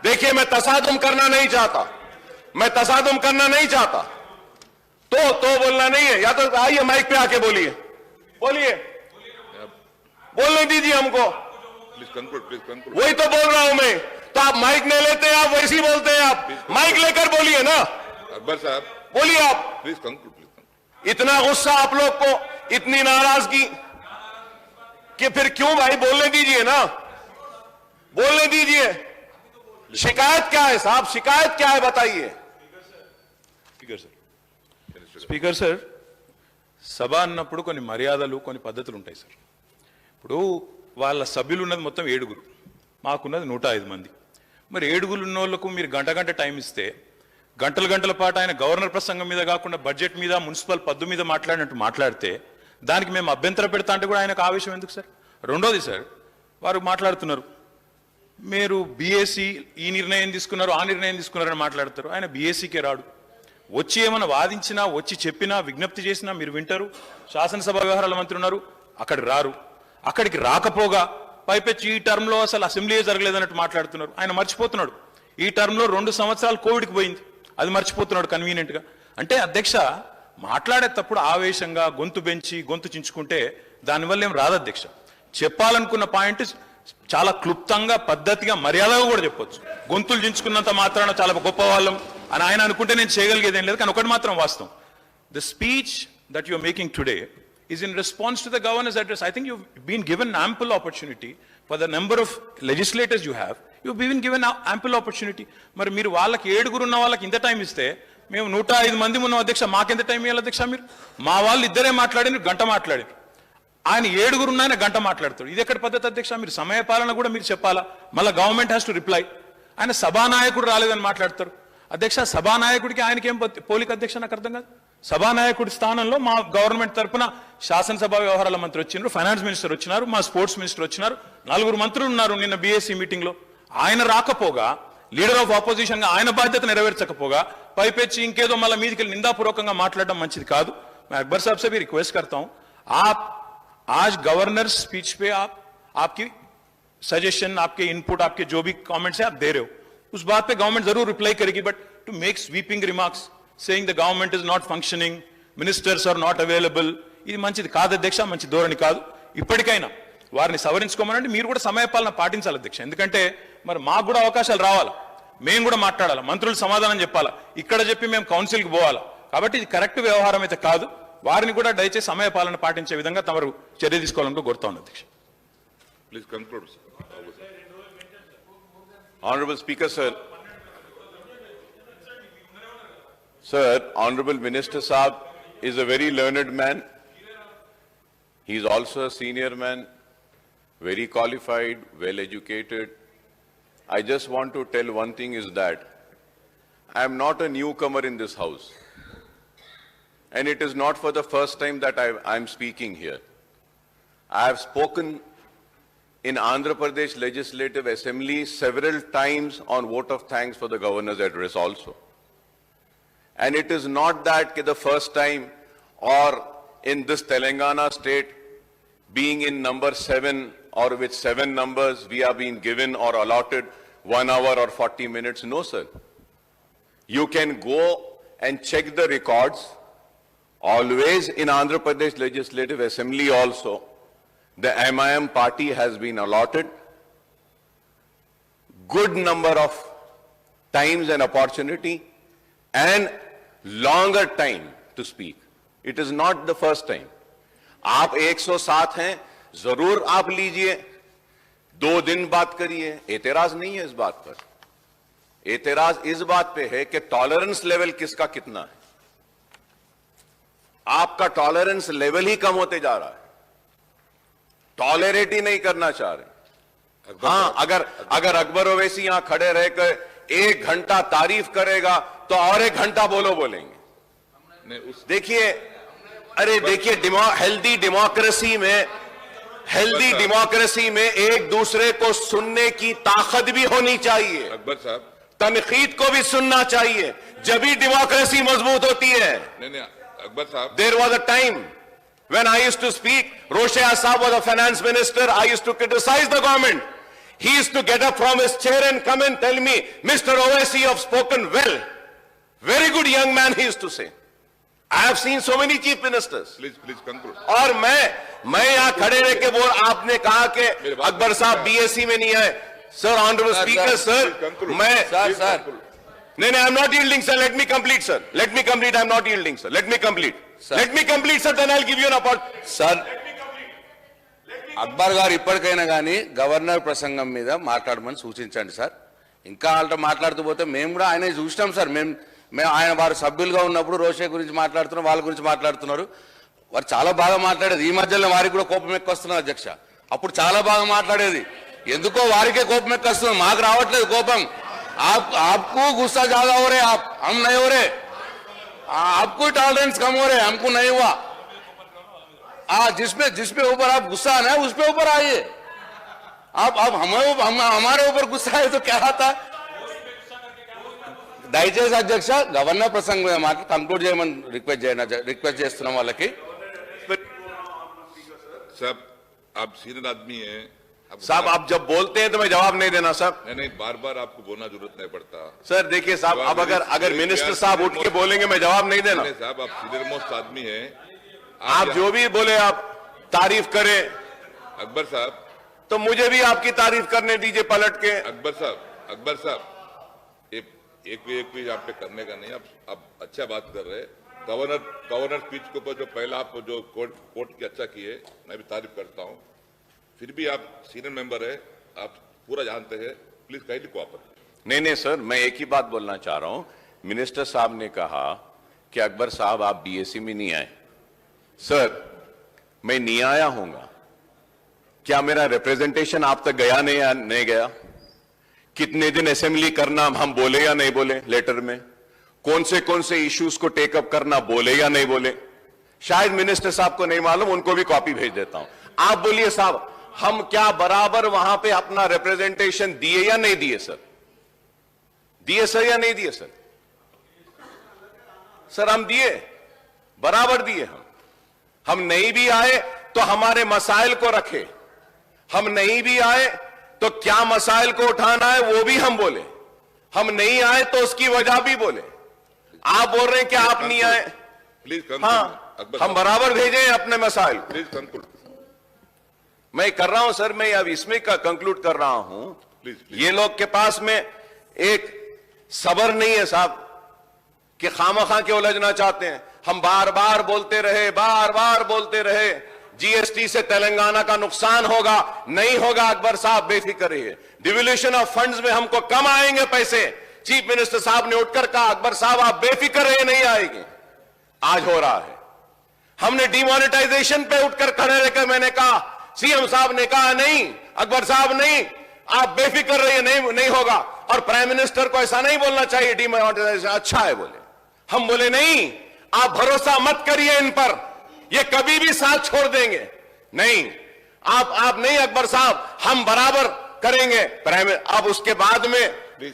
देखिए, मैं तसादुम करना नहीं चाहता, मैं तसादुम करना नहीं चाहता, तो बोलना नहीं है। या तो आइए माइक पे आके बोलिए, बोलने दीजिए हमको। Please conclude. वही तो बोल रहा हूं मैं, तो आप माइक नहीं लेते, आप वैसे ही बोलते हैं। आप माइक लेकर बोलिए ना, अकबर साहब बोलिए आप। Please conclude. इतना गुस्सा आप लोग को, इतनी नाराजगी कि फिर क्यों भाई? बोलने दीजिए ना, बोलने दीजिए। शिकायत क्या है साहब, शिकायत क्या है बताइए। స్పీకర్ సార్ స్పీకర్ సార్ సభ అన్నప్పుడు కొన్ని మర్యాదలు కొన్ని పద్ధతులు ఉంటాయి సార్. ఇప్పుడు వాళ్ళ సభ్యులు ఉన్నది మొత్తం 7, మాకున్నది 105 మంది. మరి 7 ఉన్న వాళ్ళకు మీరు గంట టైం ఇస్తే గంటల పాటు ఆయన గవర్నర్ ప్రసంగం మీద కాకుండా బడ్జెట్ మీద మున్సిపల్ పద్దు మీద మాట్లాడినట్టు మాట్లాడితే దానికి మేము అభ్యంతరం పెడతా అంటే కూడా ఆయనకు ఆవేశం ఎందుకు సార్? రెండోది సార్, వారు మాట్లాడుతున్నారు మీరు బీఏసీ ఈ నిర్ణయం తీసుకున్నారు ఆ నిర్ణయం తీసుకున్నారని మాట్లాడతారు. ఆయన బీఏసీకే రాడు. వచ్చి ఏమైనా వాదించినా వచ్చి చెప్పినా విజ్ఞప్తి చేసినా మీరు వింటారు. శాసనసభ వ్యవహారాల మంత్రి ఉన్నారు, అక్కడ రారు. అక్కడికి రాకపోగా పైపెచ్చి ఈ టర్మ్లో అసలు అసెంబ్లీయే జరగలేదన్నట్టు మాట్లాడుతున్నారు. ఆయన మర్చిపోతున్నాడు ఈ టర్మ్లో 2 సంవత్సరాలు కోవిడ్కి పోయింది, అది మర్చిపోతున్నాడు కన్వీనియంట్గా. అంటే అధ్యక్ష మాట్లాడేటప్పుడు ఆవేశంగా గొంతు పెంచి గొంతు చించుకుంటే దానివల్ల ఏం రాదు అధ్యక్ష. చెప్పాలనుకున్న పాయింట్ చాలా క్లుప్తంగా పద్ధతిగా మర్యాదగా కూడా చెప్పొచ్చు. గొంతులు చించుకున్నంత మాత్రాన చాలా గొప్ప వాళ్ళం అని ఆయన అనుకుంటే నేను చేయగలిగేది ఏం లేదు. కానీ ఒకటి మాత్రం వాస్తవం, the speech that you're making today is in response to the governor's address. I think you've been given ample opportunity for the number of legislators you have. You've been given ample opportunity. మరి మీరు వాళ్ళకి 7 ఉన్న వాళ్ళకి ఇంత time ఇస్తే మేము 105 మంది ఉన్న అధ్యక్ష మాకెంత టైం ఇవ్వాలి అధ్యక్ష? మీరు మా వాళ్ళు ఇద్దరే మాట్లాడారు, గంట మాట్లాడారు. ఆయన 7 ఉన్న ఆయన గంట మాట్లాడతాడు. ఇది ఎక్కడ పద్ధతి అధ్యక్ష? మీరు సమయ పాలన కూడా మీరు చెప్పాలా? మళ్ళీ గవర్నమెంట్ హ్యాస్ టు రిప్లై. ఆయన సభానాయకుడు రాలేదని మాట్లాడతారు అధ్యక్ష. సభానాయకుడికి ఆయనకి ఏం పోలిక అధ్యక్ష? నాకు అర్థం కాదు. సభానాయకుడి స్థానంలో మా గవర్నమెంట్ తరఫున శాసనసభ వ్యవహారాల మంత్రి వచ్చినారు, ఫైనాన్స్ మినిస్టర్ వచ్చినారు, మా స్పోర్ట్స్ మినిస్టర్ వచ్చినారు, 4 మంత్రులు ఉన్నారు నిన్న బీఎస్సీ మీటింగ్ లో. ఆయన రాకపోగా లీడర్ ఆఫ్ ఆపోజిషన్ గా ఆయన బాధ్యత నెరవేర్చకపోగా పైపెచ్చి ఇంకేదో మళ్ళీ మీదికి నిందాపూర్వకంగా మాట్లాడడం మంచిది కాదు. मैं अकबर साहब से भी रिक्वेस्ट करता हूं, आप आज गवर्नर स्पीच पे आपकी सजेशन, आपके इनपुट, आपके जो भी कमेंट्स है आप दे रहे हो, उस बात पे गवर्नमेंट जरूर रिप्लाई करेगी. But to make sweeping remarks saying the government is not functioning, ministers are not available, ఇది మంచిది కాదు అధ్యక్ష, మంచి ధోరణి కాదు. ఇప్పటికైనా వారిని సవరించుకోమనండి. మీరు కూడా సమయపాలన పాటించాలి అధ్యక్ష. ఎందుకంటే మరి మాకు కూడా అవకాశాలు రావాలి, మేము కూడా మాట్లాడాలి, మంత్రులు సమాధానం చెప్పాలా, ఇక్కడ చెప్పి మేము కౌన్సిల్కి పోవాలా. కాబట్టి ఇది కరెక్ట్ వ్యవహారం అయితే కాదు. వారిని కూడా దయచేసి సమయపాలన పాటించే విధంగా తమరు చర్య తీసుకోవాలంటూ కోరుతా ఉన్నాను అధ్యక్ష. Please conclude, sir. Honorable Speaker, sir. Sir, Honorable Minister Saab is a very learned man. He is also a senior man, very qualified, well educated. I just want to tell one thing is that I am not a newcomer in this house. And it is not for the first time that I am speaking here. I have spoken in Andhra Pradesh Legislative Assembly several times on vote of thanks for the governor's address also. And it is not that the first time or in this Telangana state being in number 7 or with 7 numbers we are being given or allotted 1 hour or 40 minutes. No, sir. You can go and check the records. Always in Andhra Pradesh Legislative Assembly also, the MIM party has been allotted good number of times and opportunity and longer time to speak. It is not the first time. आप 107 हैं, जरूर आप लीजिए, 2 दिन बात करिए, एतराज नहीं है इस बात पर. एतराज इस बात पे है कि टॉलरेंस लेवल किसका कितना है. आपका टॉलरेंस लेवल ही कम होते जा रहा है, टॉलरेट ही नहीं करना चाह रहे. हाँ, अगर अकबर ओवैसी यहां खड़े रहकर 1 घंटा तारीफ करेगा तो और 1 घंटा बोलेंगे. देखिए, अरे देखिए, हेल्दी डेमोक्रेसी में एक दूसरे को सुनने की ताकत भी होनी चाहिए. अकबर साहब, तनकीद को भी सुनना चाहिए, जब ही डेमोक्रेसी मजबूत होती है. नहीं, अकबर साहब. There was a time when I used to speak, Roshaya Saab was a finance minister, I used to criticize the government. He used to get up from his chair and come and tell me, Mr. Owaisi, you have spoken well. Very good young man, he used to say. I have seen so many chief ministers. Please conclude. और मैं यहाँ खड़े रह के बोल, आपने कहा कि अकबर साहब बीएससी में नहीं है. Sir, Honorable Speaker, sir, मैं नहीं, I'm not yielding, sir. Let me complete, sir. Let me complete. I'm not yielding, sir. Let me complete. Let me complete, sir. Then I'll give you an opportunity. Sir Akbar గారు ఇప్పటికైనా కానీ governor ప్రసంగం మీద మాట్లాడమని సూచించండి sir. ఇంకా వాళ్ళతో మాట్లాడుతూ పోతే మేము కూడా ఆయన చూసినాం సార్. మేము ఆయన వారు సభ్యులుగా ఉన్నప్పుడు రోషే గురించి మాట్లాడుతున్నాం, వాళ్ళ గురించి మాట్లాడుతున్నారు. వారు చాలా బాగా మాట్లాడేది. ఈ మధ్యలో వారికి కూడా కోపం ఎక్కువ వస్తున్నారు అధ్యక్ష. అప్పుడు చాలా బాగా మాట్లాడేది. ఎందుకో వారికే కోపం ఎక్కువ వస్తుంది, మాకు రావట్లేదు కోపం. आपको गुस्सा ज्यादा हो रहे, आप हम नहीं हो रहे, आपको टॉलरेंस कम हो रहे, हमको नहीं हुआ. जिसपे ऊपर आप गुस्सा आना है उस पे ऊपर आइए. आप हमारे ऊपर गुस्सा है तो क्या आता. దయచేసి అధ్యక్ష గవర్నర్ ప్రసంగం మీద మాట కంక్లూడ్ చేయమని రిక్వెస్ట్ చేస్తున్నాం వాళ్ళకి. साहब आप सीनियर आदमी हैं. साहब आप जब बोलते हैं तो मैं जवाब नहीं देना साहब. नहीं बार बार आपको बोलना जरूरत नहीं पड़ता. सर देखिए साहब, अब अगर मिनिस्टर साहब उठ के बोलेंगे मैं जवाब नहीं देना. नहीं साहब आप सीनियर मोस्ट आदमी हैं. आप जो भी बोले आप तारीफ करें, अकबर साहब तो मुझे भी आपकी तारीफ करने दीजिए पलट के. अकबर साहब एक भी आप पे करने का नहीं. आप अच्छा बात कर रहे हैं. गवर्नर स्पीच के ऊपर जो पहला आप जो कोर्ट की अच्छा किए, मैं भी तारीफ करता हूं. फिर भी आप सीनियर मेंबर है, आप पूरा जानते हैं. Please kindly cooperate. नहीं सर, मैं एक ही बात बोलना चाह रहा हूं. मिनिस्टर साहब ने कहा कि अकबर साहब आप बीएससी में नहीं आए. सर मैं नहीं आया हूंगा, क्या मेरा रिप्रेजेंटेशन आप तक गया नहीं गया? कितने दिन असेंबली करना हम बोले या नहीं बोले लेटर में? कौन से इश्यूज को टेकअप करना बोले या नहीं बोले? शायद मिनिस्टर साहब को नहीं मालूम, उनको भी कॉपी भेज देता हूं. आप बोलिए साहब, हम क्या बराबर वहां पे अपना रिप्रेजेंटेशन दिए या नहीं दिए सर? दिए सर या नहीं दिए सर? सर हम दिए, बराबर दिए. हम नहीं भी आए तो हमारे मसाइल को रखे. हम नहीं भी आए तो क्या मसाइल को उठाना है वो भी हम बोले. हम नहीं आए तो उसकी वजह भी बोले. आप बोल रहे हैं कि आप नहीं आए. प्लीज हाँ, हम बराबर भेजे अपने मसाइल. Please conclude. मैं कर रहा हूं सर, मैं अब इसमें का कंक्लूड कर रहा हूं. प्लीज ये लोग के पास में एक सबर नहीं है साहब कि खामखा के उलझना चाहते हैं. हम बार बार बोलते रहे जीएसटी से तेलंगाना का नुकसान होगा. नहीं होगा अकबर साहब, बेफिक्र रहिए. डिवोल्यूशन ऑफ फंड्स में हमको कम आएंगे पैसे. चीफ मिनिस्टर साहब ने उठकर कहा अकबर साहब आप बेफिक्र रहिए, नहीं आएंगे. आज हो रहा है. हमने डिमोनेटाइजेशन पे उठकर खड़े रहकर मैंने कहा, सीएम साहब ने कहा नहीं अकबर साहब नहीं, आप बेफिक्र रहिए, नहीं होगा. और प्राइम मिनिस्टर को ऐसा नहीं बोलना चाहिए डिमोनेटाइजेशन अच्छा है बोले. हम बोले नहीं, आप भरोसा मत करिए इन पर, ये कभी भी साथ छोड़ देंगे. नहीं, आप नहीं अकबर साहब, हम बराबर करेंगे. अब उसके बाद में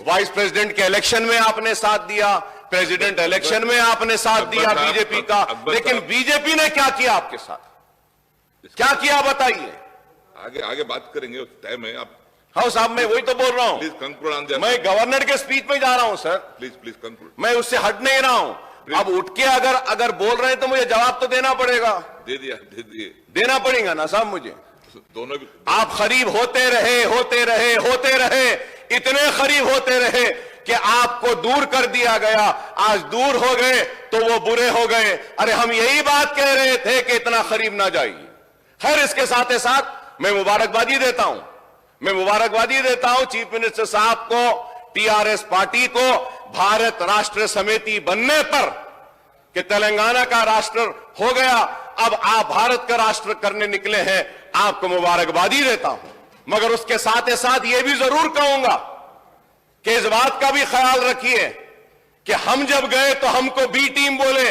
वाइस प्रेसिडेंट के इलेक्शन में आपने साथ दिया, प्रेसिडेंट इलेक्शन में आपने साथ दिया बीजेपी का. लेकिन बीजेपी ने क्या किया आपके साथ? क्या किया बताइए. आगे बात करेंगे, टाइम है. आप हाँ साहब, मैं वही तो बोल रहा हूं. Please conclude on that. मैं गवर्नर के स्पीच में जा रहा हूं सर. Please conclude. मैं उससे हट नहीं रहा हूं. अब उठ के अगर बोल रहे हैं तो मुझे जवाब तो देना पड़ेगा. दे दिए. देना पड़ेगा ना साहब मुझे. दोनों भी. आप करीब होते रहे, इतने करीब होते रहे कि आपको दूर कर दिया गया. आज दूर हो गए तो वो बुरे हो गए. अरे हम यही बात कह रहे थे कि इतना करीब ना जाइए. खैर इसके साथ मैं मुबारकबादी देता हूं चीफ मिनिस्टर साहब को, टीआरएस पार्टी को भारत राष्ट्र समिति बनने पर कि तेलंगाना का राष्ट्र हो गया. अब आप भारत का राष्ट्र करने निकले हैं, आपको मुबारकबादी देता हूं. मगर उसके साथ यह भी जरूर कहूंगा कि इस बात का भी ख्याल रखिए कि हम जब गए तो हमको बी टीम बोले.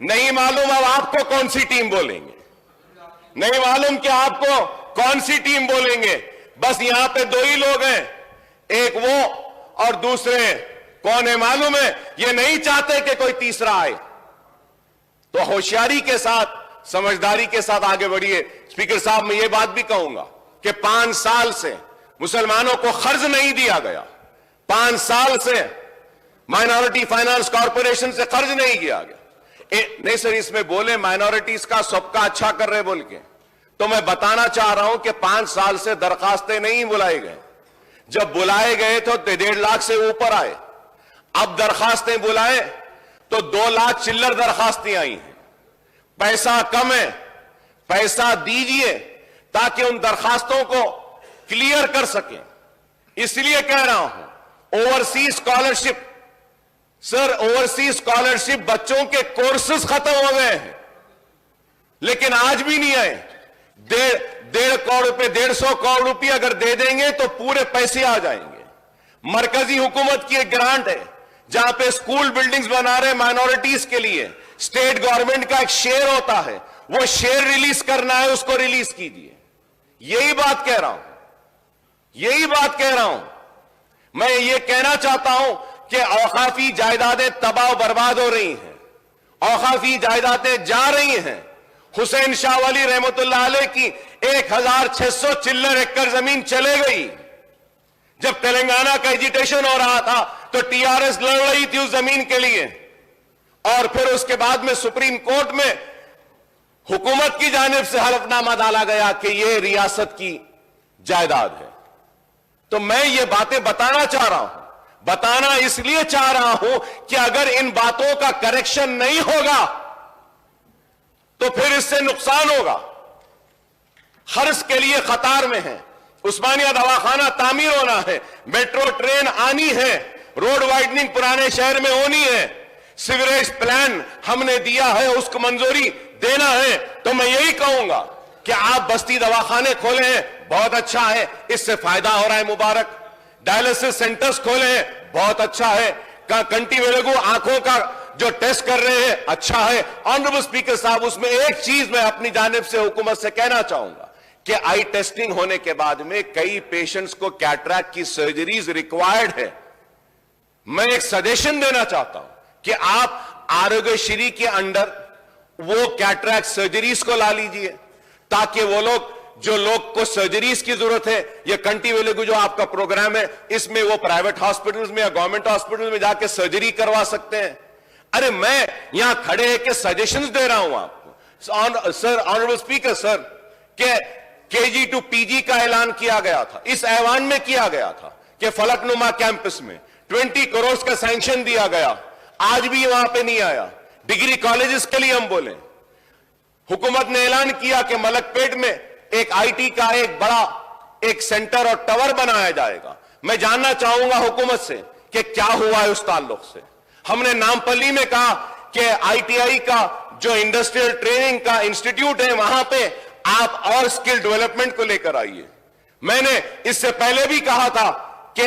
नहीं मालूम अब आपको कौन सी टीम बोलेंगे. नहीं मालूम कि आपको कौन सी टीम बोलेंगे. बस यहां पे दो ही लोग हैं, एक वो और दूसरे कौन है मालूम है. ये नहीं चाहते कि कोई तीसरा आए. तो होशियारी के साथ, समझदारी के साथ आगे बढ़िए. स्पीकर साहब मैं ये बात भी कहूंगा कि 5 साल से मुसलमानों को कर्ज नहीं दिया गया. 5 साल से माइनॉरिटी फाइनेंस कॉर्पोरेशन से कर्ज नहीं किया गया. नहीं सर, इसमें बोले माइनॉरिटीज का सबका अच्छा कर रहे बोल के, तो मैं बताना चाह रहा हूं कि 5 साल से दरखास्तें नहीं बुलाए गए. जब बुलाए गए तो 1.5 लाख से ऊपर आए. अब दरखास्तें बुलाए तो 2 लाख चिल्लर दरखास्तें आई हैं. पैसा कम है, पैसा दीजिए ताकि उन दरखास्तों को क्लियर कर सकें. इसलिए कह रहा हूं overseas scholarship, sir overseas scholarship बच्चों के कोर्सेज खत्म हो गए हैं, लेकिन आज भी नहीं आए। 1.5 करोड़ रुपए, 150 करोड़ रुपए अगर दे देंगे तो पूरे पैसे आ जाएंगे। मरकजी हुकूमत की एक ग्रांट है जहां पे स्कूल बिल्डिंग्स बना रहे माइनॉरिटीज के लिए, स्टेट गवर्नमेंट का एक शेयर होता है, वो शेयर रिलीज करना है, उसको रिलीज कीजिए। यही बात कह रहा हूं, यही बात कह रहा हूं। मैं ये कहना चाहता हूं कि औकाफी जायदादें तबाह बर्बाद हो रही हैं, औकाफी जायदादें जा रही हैं। हुसैन शाह वली रहमतुल्लाह अलैह की 1600 चिल्लर एकड़ जमीन चले गई। जब तेलंगाना का एजिटेशन हो रहा था तो टीआरएस लड़ रही थी उस जमीन के लिए, और फिर उसके बाद में सुप्रीम कोर्ट में हुकूमत की जानिब से हलफनामा डाला गया कि यह रियासत की जायदाद है। तो मैं ये बातें बताना चाह रहा हूं, बताना इसलिए चाह रहा हूं कि अगर इन बातों का करेक्शन नहीं होगा तो फिर इससे नुकसान होगा। खर्च के लिए कतार में है, उस्मानिया दवाखाना तामीर होना है, मेट्रो ट्रेन आनी है, रोड वाइडनिंग पुराने शहर में होनी है, सीवरेज प्लान हमने दिया है, उसको मंजूरी देना है। तो मैं यही कहूंगा कि आप बस्ती दवाखाने खोले हैं, बहुत अच्छा है, इससे फायदा हो रहा है, मुबारक। डायलिसिस सेंटर्स खोले हैं, बहुत अच्छा है। कंटी वेलुगु आंखों का जो टेस्ट कर रहे हैं, अच्छा है। ऑनरेबल स्पीकर साहब, उसमें एक चीज मैं अपनी जानिब से हुकूमत से कहना चाहूंगा कि आई टेस्टिंग होने के बाद में कई पेशेंट्स को कैटरैक्ट की सर्जरीज रिक्वायर्ड है। मैं एक सजेशन देना चाहता हूं कि आप आरोग्यश्री के अंडर वो कैटरैक्ट सर्जरीज को ला लीजिए, ताकि वो लोग जो लोग को सर्जरीज की जरूरत है, ये कंटी वेलुगु जो आपका प्रोग्राम है, इसमें वो प्राइवेट हॉस्पिटल्स में या गवर्नमेंट हॉस्पिटल में जाके सर्जरी करवा सकते हैं। अरे मैं यहां खड़े है कि सजेशंस दे रहा हूं आपको। सर, ऑनरेबल स्पीकर सर, के केजी टू पीजी का ऐलान किया गया था, इस ऐवान में किया गया था कि फलकनुमा कैंपस में 20 करोड़ का सैंक्शन दिया गया, आज भी वहां पे नहीं आया। डिग्री कॉलेजेस के लिए हम बोले, हुकूमत ने ऐलान किया कि मलकपेट में एक आईटी का एक बड़ा एक सेंटर और टावर बनाया जाएगा। मैं जानना चाहूंगा हुकूमत से कि क्या हुआ है उस ताल्लुक से। हमने नामपल्ली में कहा कि आईटीआई का जो इंडस्ट्रियल ट्रेनिंग का इंस्टीट्यूट है, वहां पे आप और स्किल डेवलपमेंट को लेकर आइए। मैंने इससे पहले भी कहा था कि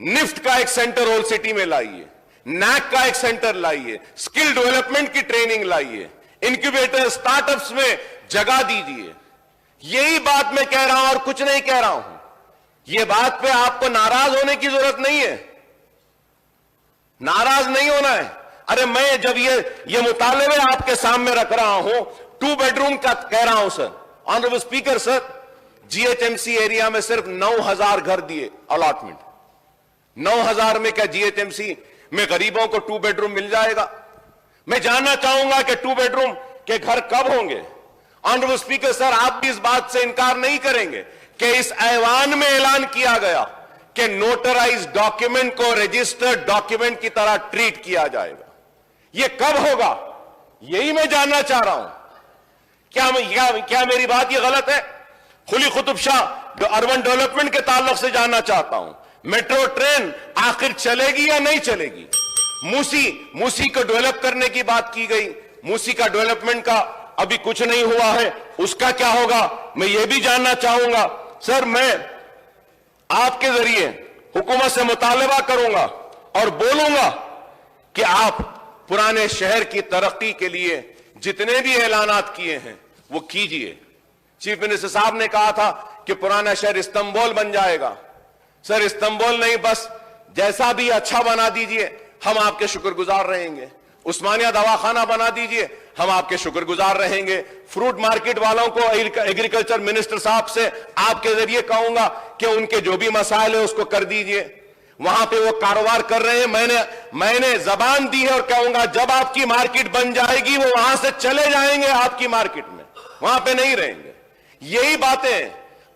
निफ्ट का एक सेंटर ओल्ड सिटी में लाइए, नैक का एक सेंटर लाइए, स्किल डेवलपमेंट की ट्रेनिंग लाइए, इंक्यूबेटर स्टार्टअप्स में जगह दीजिए। यही बात मैं कह रहा हूं और कुछ नहीं कह रहा हूं। यह बात पे आपको नाराज होने की जरूरत नहीं है, नाराज नहीं होना है। अरे मैं जब ये मुतालबे आपके सामने रख रहा हूं, 2 बेडरूम का कह रहा हूं sir, honourable speaker sir, GHMC area में सिर्फ 9,000 घर दिए अलॉटमेंट। 9,000 में क्या जीएचएमसी में गरीबों को 2 बेडरूम मिल जाएगा? मैं जानना चाहूंगा कि 2 बेडरूम के घर कब होंगे? ऑनरेबल स्पीकर सर, आप भी इस बात से इनकार नहीं करेंगे कि इस ऐवान में ऐलान किया गया कि नोटराइज डॉक्यूमेंट को रजिस्टर्ड डॉक्यूमेंट की तरह ट्रीट किया जाएगा। यह कब होगा? यही मैं जानना चाह रहा हूं। क्या मेरी बात यह गलत है? खुली कुतुब शाह अर्बन डेवलपमेंट के ताल्लुक से जानना चाहता हूं, मेट्रो ट्रेन आखिर चलेगी या नहीं चलेगी? मूसी को डेवलप करने की बात की गई, मूसी का डेवलपमेंट का अभी कुछ नहीं हुआ है, उसका क्या होगा? मैं ये भी जानना चाहूंगा। सर, मैं आपके जरिए हुकूमत से मुतालबा करूंगा और बोलूंगा कि आप पुराने शहर की तरक्की के लिए जितने भी ऐलानात किए हैं वो कीजिए। चीफ मिनिस्टर साहब ने कहा था कि पुराना शहर इस्तांबुल बन जाएगा। सर, इस्तांबुल नहीं, बस जैसा भी अच्छा बना दीजिए, हम आपके शुक्रगुजार रहेंगे। उस्मानिया दवाखाना बना दीजिए, हम आपके शुक्रगुजार रहेंगे। फ्रूट मार्केट वालों को, एग्रीकल्चर मिनिस्टर साहब से आपके जरिए कहूंगा कि उनके जो भी मसाइल है उसको कर दीजिए। वहां पे वो कारोबार कर रहे हैं, मैंने जबान दी है और कहूंगा जब आपकी मार्केट बन जाएगी वो वहां से चले जाएंगे आपकी मार्केट में, वहां पे नहीं रहेंगे। यही बातें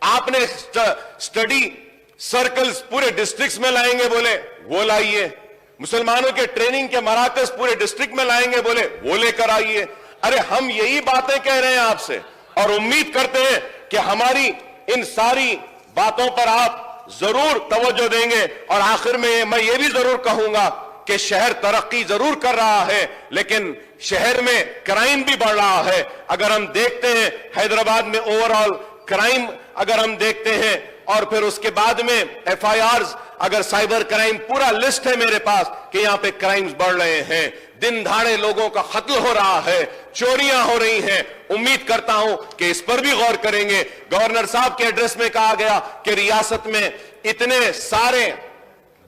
आपने स्टडी सर्कल्स पूरे डिस्ट्रिक्ट्स में लाएंगे, बोले वो लाइए। मुसलमानों के ट्रेनिंग के मराकज पूरे डिस्ट्रिक्ट में लाएंगे, बोले वो लेकर आइए। अरे हम यही बातें कह रहे हैं आपसे और उम्मीद करते हैं कि हमारी इन सारी बातों पर आप जरूर तवज्जो देंगे। और आखिर में मैं ये भी जरूर कहूंगा कि शहर तरक्की जरूर कर रहा है, लेकिन शहर में क्राइम भी बढ़ रहा है। अगर हम देखते हैं हैदराबाद में ओवरऑल क्राइम अगर हम देखते हैं, और फिर उसके बाद में FIRs, अगर साइबर क्राइम, पूरा लिस्ट है मेरे पास कि यहां पे क्राइम्स बढ़ रहे हैं, दिन दहाड़े लोगों का कत्ल हो रहा है, चोरियां हो रही हैं। उम्मीद करता हूं कि इस पर भी गौर करेंगे। गवर्नर साहब के एड्रेस में कहा गया कि रियासत में इतने सारे,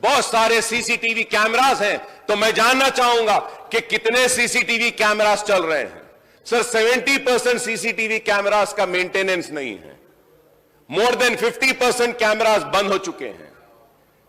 बहुत सारे CCTV कैमरास हैं, तो मैं जानना चाहूंगा कि कितने CCTV कैमरास चल रहे हैं। सर 70% CCTV कैमरास का मेंटेनेंस नहीं है, मोर देन 50% कैमरास बंद हो चुके हैं।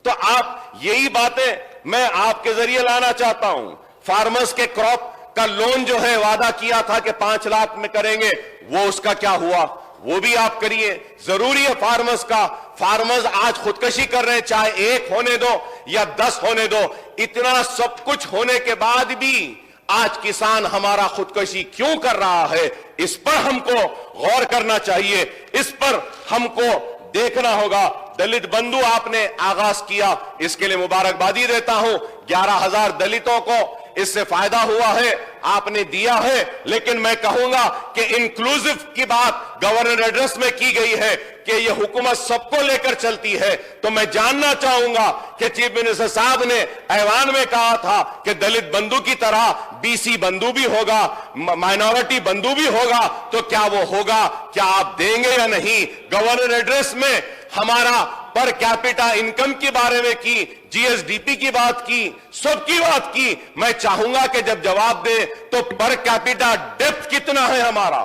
तो आप यही बातें मैं आपके जरिए लाना चाहता हूं। फार्मर्स के क्रॉप का लोन जो है वादा किया था कि 5 लाख में करेंगे, वो उसका क्या हुआ, वो भी आप करिए। जरूरी है फार्मर्स का। फार्मर्स आज खुदकशी कर रहे हैं, चाहे 1 होने दो या 10 होने दो। इतना सब कुछ होने के बाद भी आज किसान हमारा खुदकशी क्यों कर रहा है, इस पर हमको गौर करना चाहिए, इस पर हमको देखना होगा। दलित बंधु आपने आगाज किया, इसके लिए मुबारकबादी देता हूं। 11,000 दलितों को इससे फायदा हुआ है, आपने दिया है। लेकिन मैं कहूंगा कि इंक्लूसिव की बात गवर्नर एड्रेस में की गई है कि यह हुकूमत सबको लेकर चलती है। तो मैं जानना चाहूंगा कि चीफ मिनिस्टर साहब ने ऐवान में कहा था कि दलित बंधु की तरह BC बंधु भी होगा, माइनॉरिटी बंधु भी होगा, तो क्या वो होगा, क्या आप देंगे या नहीं? गवर्नर एड्रेस में हमारा पर कैपिटा इनकम के बारे में की, GSDP की बात की, सबकी बात की। मैं चाहूंगा कि जब जवाब दे तो पर कैपिटा डेप्थ कितना है, हमारा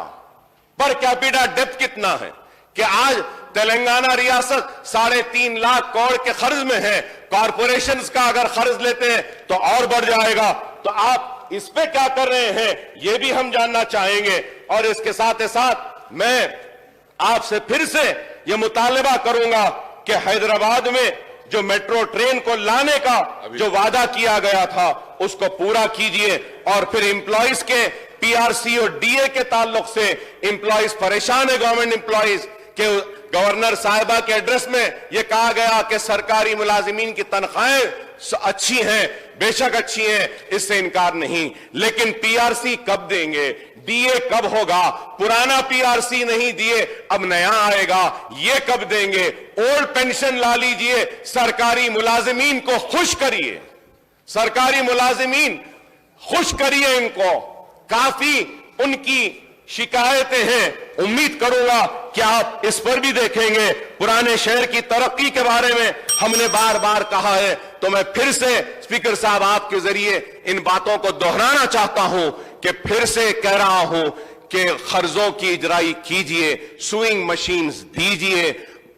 पर कैपिटा डेप्थ कितना है? कि आज तेलंगाना रियासत 3.5 लाख करोड़ के कर्ज में है। कॉरपोरेशंस का अगर कर्ज लेते हैं तो और बढ़ जाएगा। तो आप इस पे क्या कर रहे हैं, ये भी हम जानना चाहेंगे। और इसके साथ ही साथ मैं आपसे फिर से यह मुतालबा करूंगा कि हैदराबाद में जो मेट्रो ट्रेन को लाने का जो वादा किया गया था, उसको पूरा कीजिए। और फिर एम्प्लॉइज के PRC और DA के ताल्लुक से एम्प्लॉइज परेशान है, गवर्नमेंट एम्प्लॉइज के। गवर्नर साहिबा के एड्रेस में यह कहा गया कि सरकारी मुलाजिमीन की तनख्वाहें अच्छी हैं, बेशक अच्छी हैं, इससे इनकार नहीं, लेकिन PRC कब देंगे, DA कब होगा? पुराना PRC नहीं दिए, अब नया आएगा, ये कब देंगे? ओल्ड पेंशन ला लीजिए, सरकारी मुलाजिमीन को खुश करिए, सरकारी मुलाजिमीन खुश करिए इनको। काफी उनकी शिकायतें हैं, उम्मीद करूंगा कि आप इस पर भी देखेंगे। पुराने शहर की तरक्की के बारे में हमने बार बार कहा है, तो मैं फिर से स्पीकर साहब आपके जरिए इन बातों को दोहराना चाहता हूं कि फिर से कह रहा हूं कि कर्जों की इजराई कीजिए, स्विंग मशीन्स दीजिए,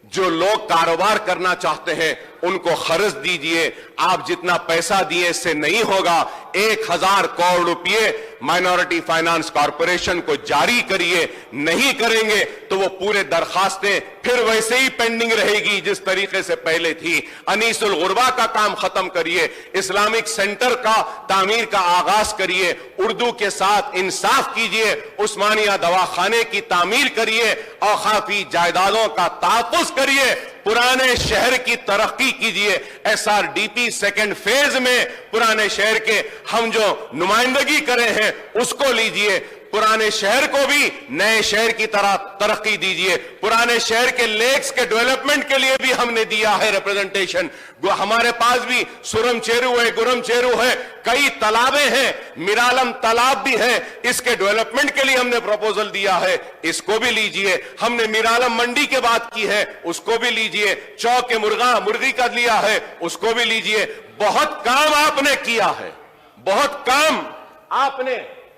जो लोग कारोबार करना चाहते हैं उनको कर्ज दीजिए। आप जितना पैसा दिए इससे नहीं होगा। 1,000 करोड़ रुपए माइनॉरिटी फाइनेंस कॉरपोरेशन को जारी करिए, नहीं करेंगे तो वो पूरे दरखास्तें फिर वैसे ही पेंडिंग रहेगी जिस तरीके से पहले थी। अनीसुल गुरबा का काम खत्म करिए, इस्लामिक सेंटर का तामीर का आगाज करिए, उर्दू के साथ इंसाफ कीजिए, उस्मानिया दवाखाने की तामीर करिए, औकाफी जायदादों का तहफ्फुज करिए, पुराने शहर की तरक्की कीजिए। SRDP सेकंड फेज में पुराने शहर के हम जो नुमाइंदगी करे हैं उसको लीजिए, पुराने शहर को भी नए शहर की तरह तरक्की दीजिए। पुराने शहर के लेक्स के डेवलपमेंट के लिए भी हमने दिया है रिप्रेजेंटेशन। हमारे पास भी सुरम चेरू है, गुरम चेरू है, कई तालाबें हैं, मिरालम तालाब भी है, इसके डेवलपमेंट के लिए हमने प्रपोजल दिया है, इसको भी लीजिए। हमने मिरालम मंडी की बात की है, उसको भी लीजिए। चौक के मुर्गी का लिया है, उसको भी लीजिए। बहुत काम आपने किया है, बहुत काम आपने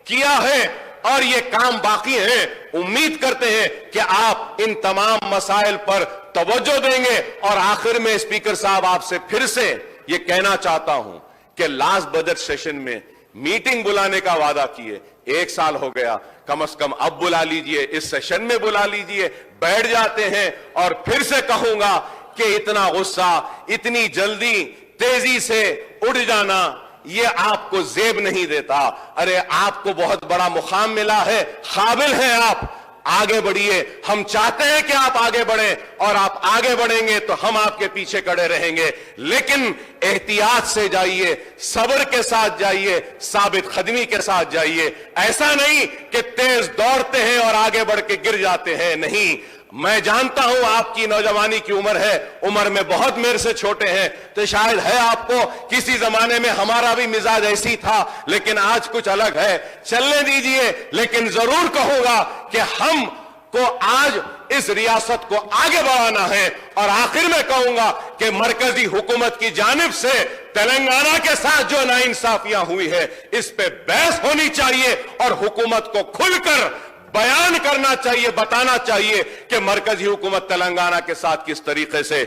किया है और ये काम बाकी है। उम्मीद करते हैं कि आप इन तमाम मसाइल पर तवज्जो देंगे। और आखिर में स्पीकर साहब आपसे फिर से ये कहना चाहता हूं कि लास्ट बजट सेशन में मीटिंग बुलाने का वादा किए, 1 साल हो गया, कम से कम अब बुला लीजिए, इस सेशन में बुला लीजिए। बैठ जाते हैं और फिर से कहूंगा कि इतना गुस्सा, इतनी जल्दी तेजी से उड़ जाना, ये आपको जेब नहीं देता। अरे आपको बहुत बड़ा मुकाम मिला है, काबिल हैं आप, आगे बढ़िए। हम चाहते हैं कि आप आगे बढ़ें, और आप आगे बढ़ेंगे तो हम आपके पीछे खड़े रहेंगे, लेकिन एहतियात से जाइए, सब्र के साथ जाइए, साबित कदमी के साथ जाइए। ऐसा नहीं कि तेज दौड़ते हैं और आगे बढ़ के गिर जाते हैं, नहीं। मैं जानता हूं आपकी नौजवानी की उम्र है, उम्र में बहुत मेरे से छोटे हैं, तो शायद है आपको किसी जमाने में हमारा भी मिजाज ऐसी था, लेकिन आज कुछ अलग है। चलने दीजिए, लेकिन जरूर कहूंगा कि हम को आज इस रियासत को आगे बढ़ाना है। और आखिर में कहूंगा कि मरकजी हुकूमत की जानिब से तेलंगाना के साथ जो नाइंसाफियां हुई है, इस पे बहस होनी चाहिए और हुकूमत को खुलकर बयान करना चाहिए, बताना चाहिए कि मरकजी हुकूमत तेलंगाना के साथ किस तरीके से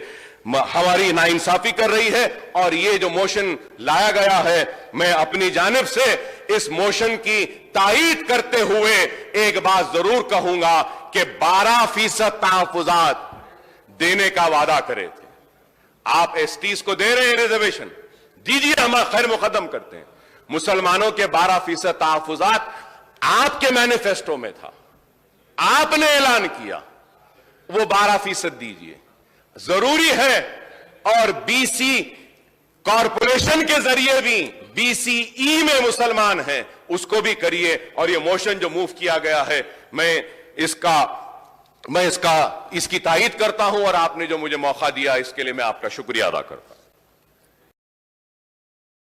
हमारी नाइंसाफी कर रही है। और ये जो मोशन लाया गया है, मैं अपनी जानिब से इस मोशन की तायीद करते हुए एक बात जरूर कहूंगा कि 12% तहफुजात देने का वादा करे थे। आप एसटीज को दे रहे हैं रिजर्वेशन, दीजिए, हम खैर मुकदम करते हैं। मुसलमानों के 12% तहफुजात आपके मैनिफेस्टो में था, आपने ऐलान किया, वो 12% दीजिए, जरूरी है। और बीसी कॉरपोरेशन के जरिए भी बीसीई में मुसलमान हैं, उसको भी करिए। और ये मोशन जो मूव किया गया है, मैं इसकी तायीद करता हूं, और आपने जो मुझे मौका दिया इसके लिए मैं आपका शुक्रिया अदा करता हूं।